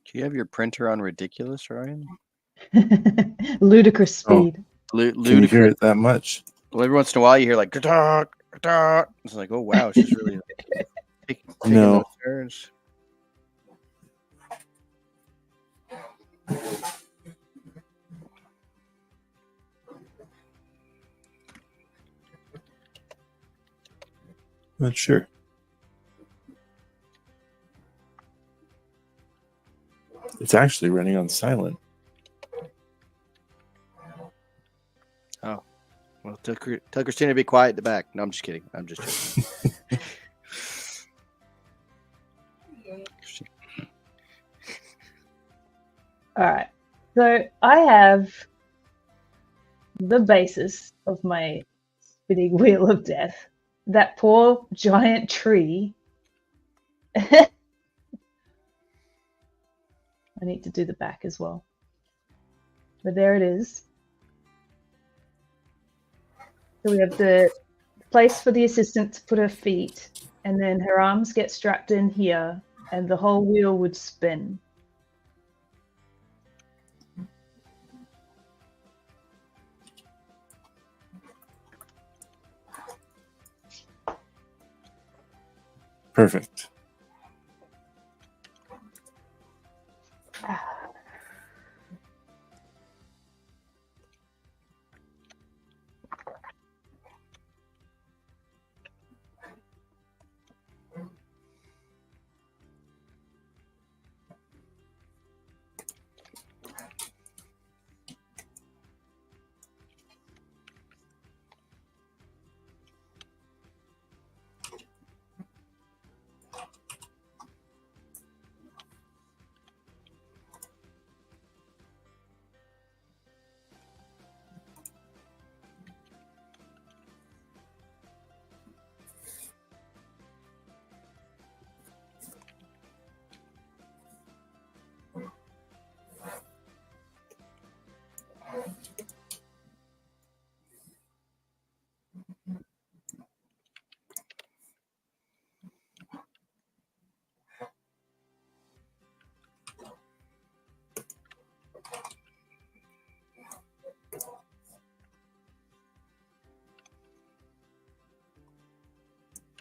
Do you have your printer on ridiculous, Ryan? Ludicrous speed. Can you hear Ludicrous. it that much? Well, every once in a while you hear like da da. It's like, oh wow, she's really taking No. those turns. Not sure. It's actually running on silent. Oh, well, tell Christina to be quiet in the back. No, I'm just kidding. I'm just joking. All right. So I have the basis of my spinning wheel of death. That poor giant tree. I need to do the back as well. But there it is. So we have the place for the assistant to put her feet, and then her arms get strapped in here, and the whole wheel would spin. Perfect.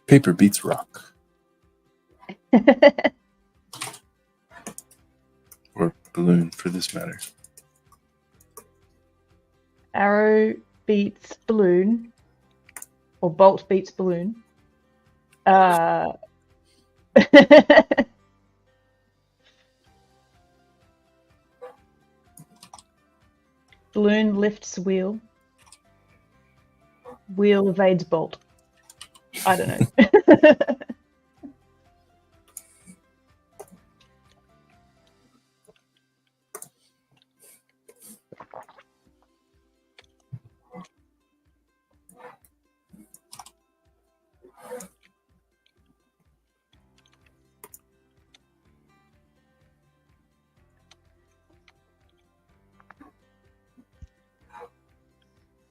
Paper beats rock. balloon for this matter. Arrow beats balloon, or bolt beats balloon. Balloon lifts wheel. Wheel evades bolt. I don't know.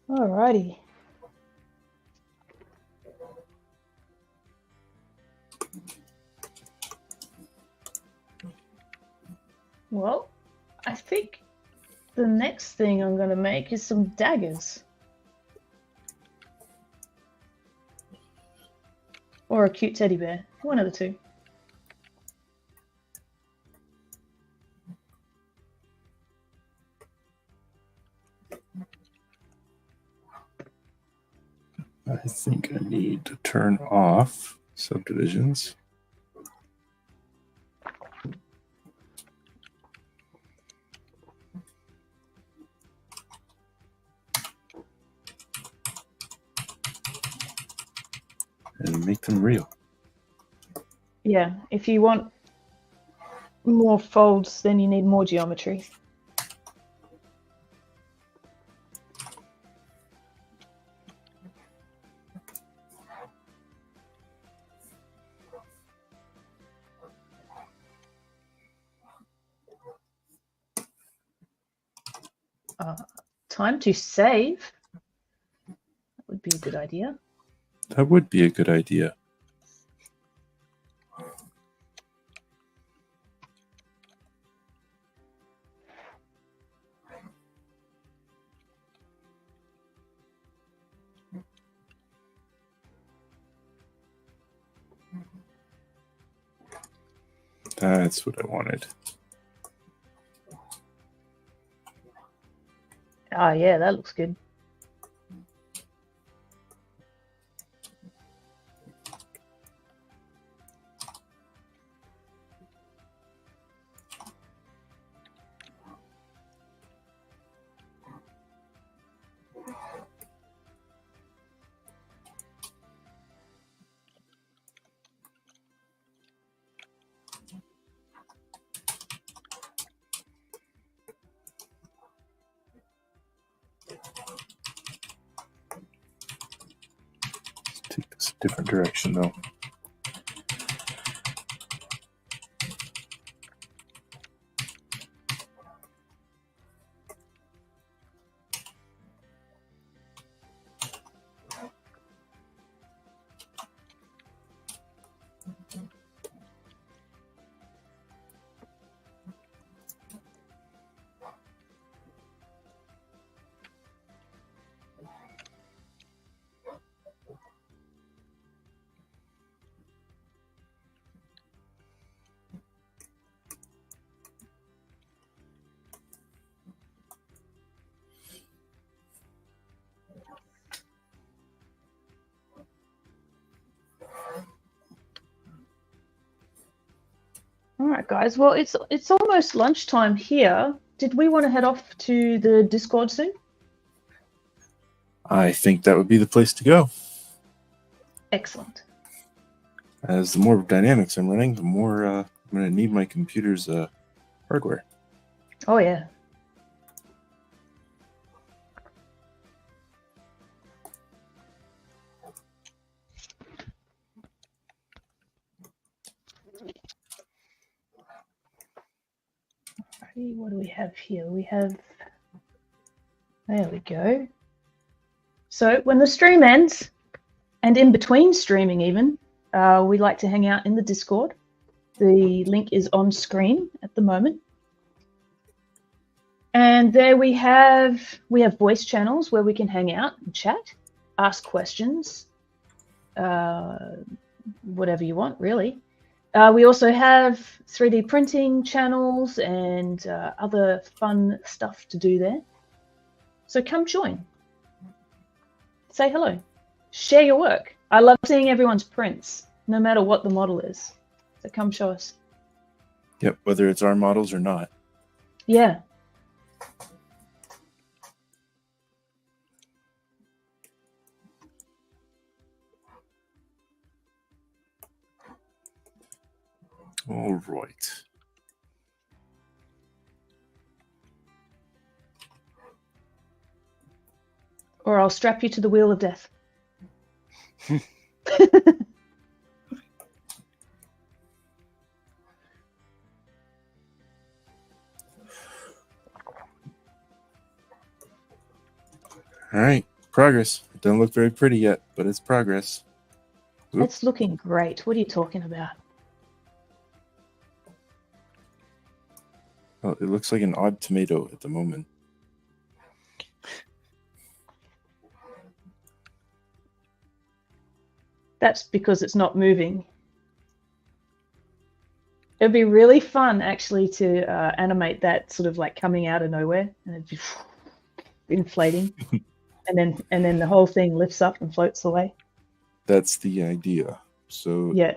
Alrighty. Well, I think the next thing I'm going to make is some daggers. Or a cute teddy bear. One of the two. I think I need to turn off subdivisions. And make them real. Yeah, if you want more folds, then you need more geometry. Time to save. That would be a good idea. That would be a good idea. That's what I wanted. Ah, yeah, that looks good. Take this a different direction, though. All right, guys. Well, it's almost lunchtime here. Did we want to head off to the Discord soon? I think that would be the place to go. Excellent. As the more dynamics I'm running, the more I'm going to need my computer's hardware. Oh, yeah. What do we have here? We have... There we go. So when the stream ends, and in between streaming even, we like to hang out in the Discord. The link is on screen at the moment. And there we have voice channels where we can hang out and chat, ask questions, whatever you want, really. We also have 3D printing channels and other fun stuff to do there. So come join. Say hello. Share your work. I love seeing everyone's prints, no matter what the model is. So come show us. Yep, whether it's our models or not. Yeah. All right. Or I'll strap you to the wheel of death. All right, progress. It doesn't look very pretty yet, but it's progress. Oop. It's looking great. What are you talking about? Oh, it looks like an odd tomato at the moment. That's because it's not moving. It'd be really fun, actually, to animate that sort of like coming out of nowhere and it'd be inflating, and then the whole thing lifts up and floats away. That's the idea. So Yeah,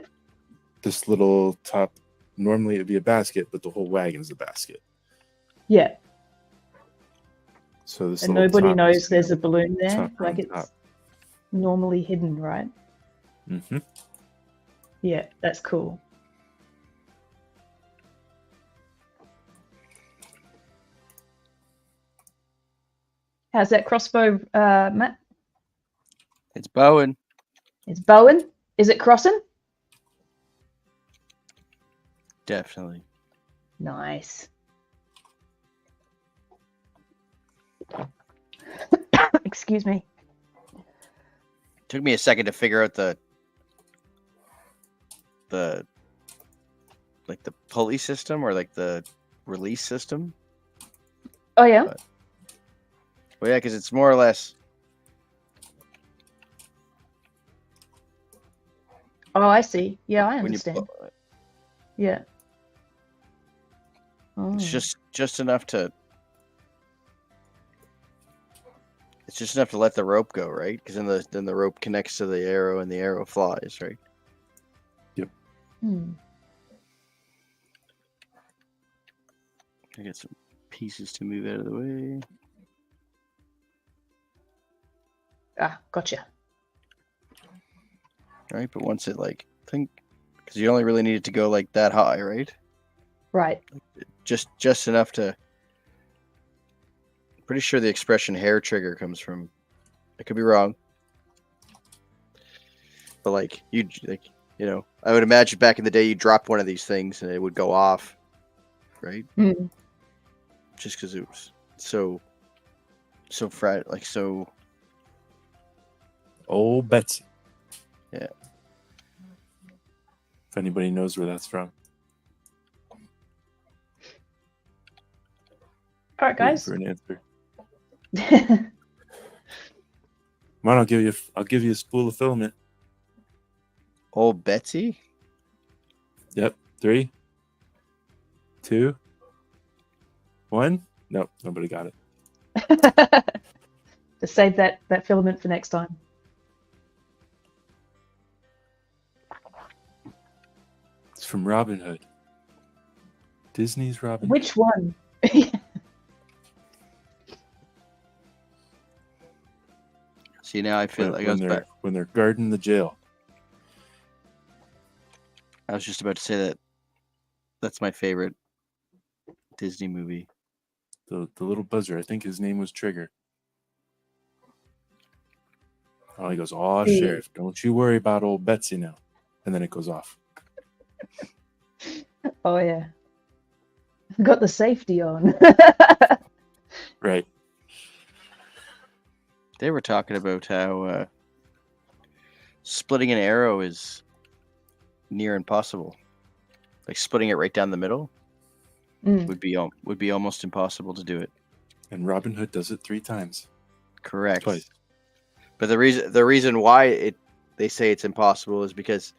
this little top, normally it'd be a basket, but the whole wagon's a basket. yeah. So this And little nobody top knows is there's a balloon there. top Like on it's top. normally hidden, right? Mm-hmm. Yeah, that's cool. How's that crossbow, Matt? It's Bowen. It's bowing. Is it crossing? Definitely. Nice. Excuse me. Took me a second to figure out the like the pulley system or like the release system. Oh yeah. Well, yeah, because it's more or less. Oh, I see. Yeah, I When you understand. Yeah. Oh. it's just enough to. It's just enough to let the rope go, right? Because then the rope connects to the arrow and the arrow flies, right? Hmm. I got some pieces to move out of the way. Ah, gotcha. Right, but once it like think, because you only really need it to go like that high, right? Right. Just enough to. Pretty sure the expression hair trigger comes from. I could be wrong, but like I would imagine back in the day you drop one of these things and it would go off, right? Hmm. Just because it was so like so. Old Betsy. Yeah. If anybody knows where that's from. All right, Waiting guys. for an answer. Come on, I'll give you a spool of filament. Old Betsy. Yep. 3, 2, 1. Nope, nobody got it. To save that filament for next time. It's from Robin Hood. Disney's Robin Hood. Which one? See, now I feel like when they're guarding the jail. I was just about to say that. That's my favorite Disney movie. The little buzzer. I think his name was Trigger. Oh, he goes, "Oh, Yeah. Sheriff, don't you worry about old Betsy now." And then it goes off. Oh yeah. Got the safety on. Right. They were talking about how splitting an arrow is near impossible. Like splitting it right down the middle would be almost impossible to do it. And Robin Hood does it 3 times. Correct. Twice. But the reason why they say it's impossible is because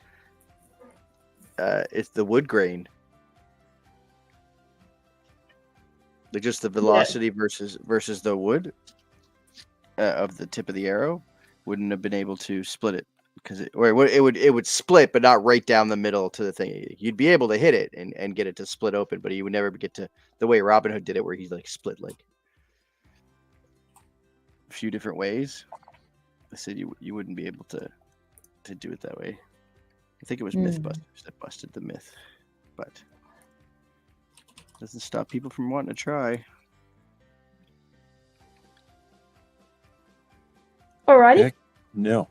it's the wood grain. Like just the velocity versus the wood of the tip of the arrow wouldn't have been able to split it because it would split, but not right down the middle to the thing. You'd be able to hit it and get it to split open, but you would never get to the way Robin Hood did it, where he like split like a few different ways. I said you wouldn't be able to do it that way. I think it was Mythbusters that busted the myth, but doesn't stop people from wanting to try. Alrighty. Heck, no.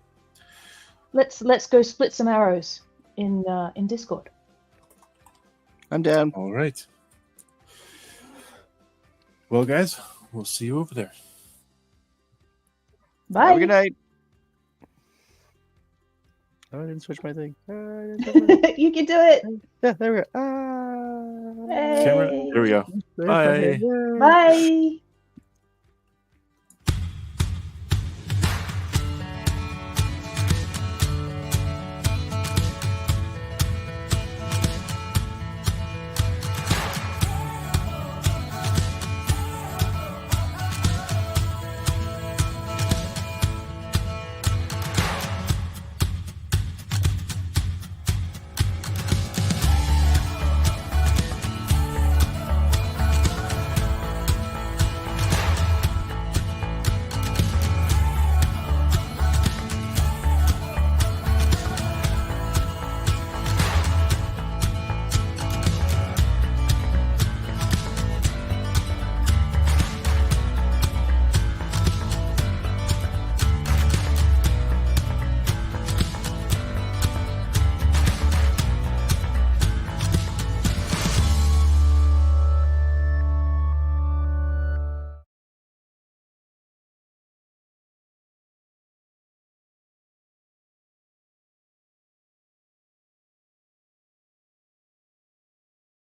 Let's go split some arrows in Discord. I'm down. All right. Well, guys, we'll see you over there. Bye. Have a good night. Oh, I didn't switch my thing. You can do it. Yeah, there we go. Hey. Camera. There we go. Bye. Bye.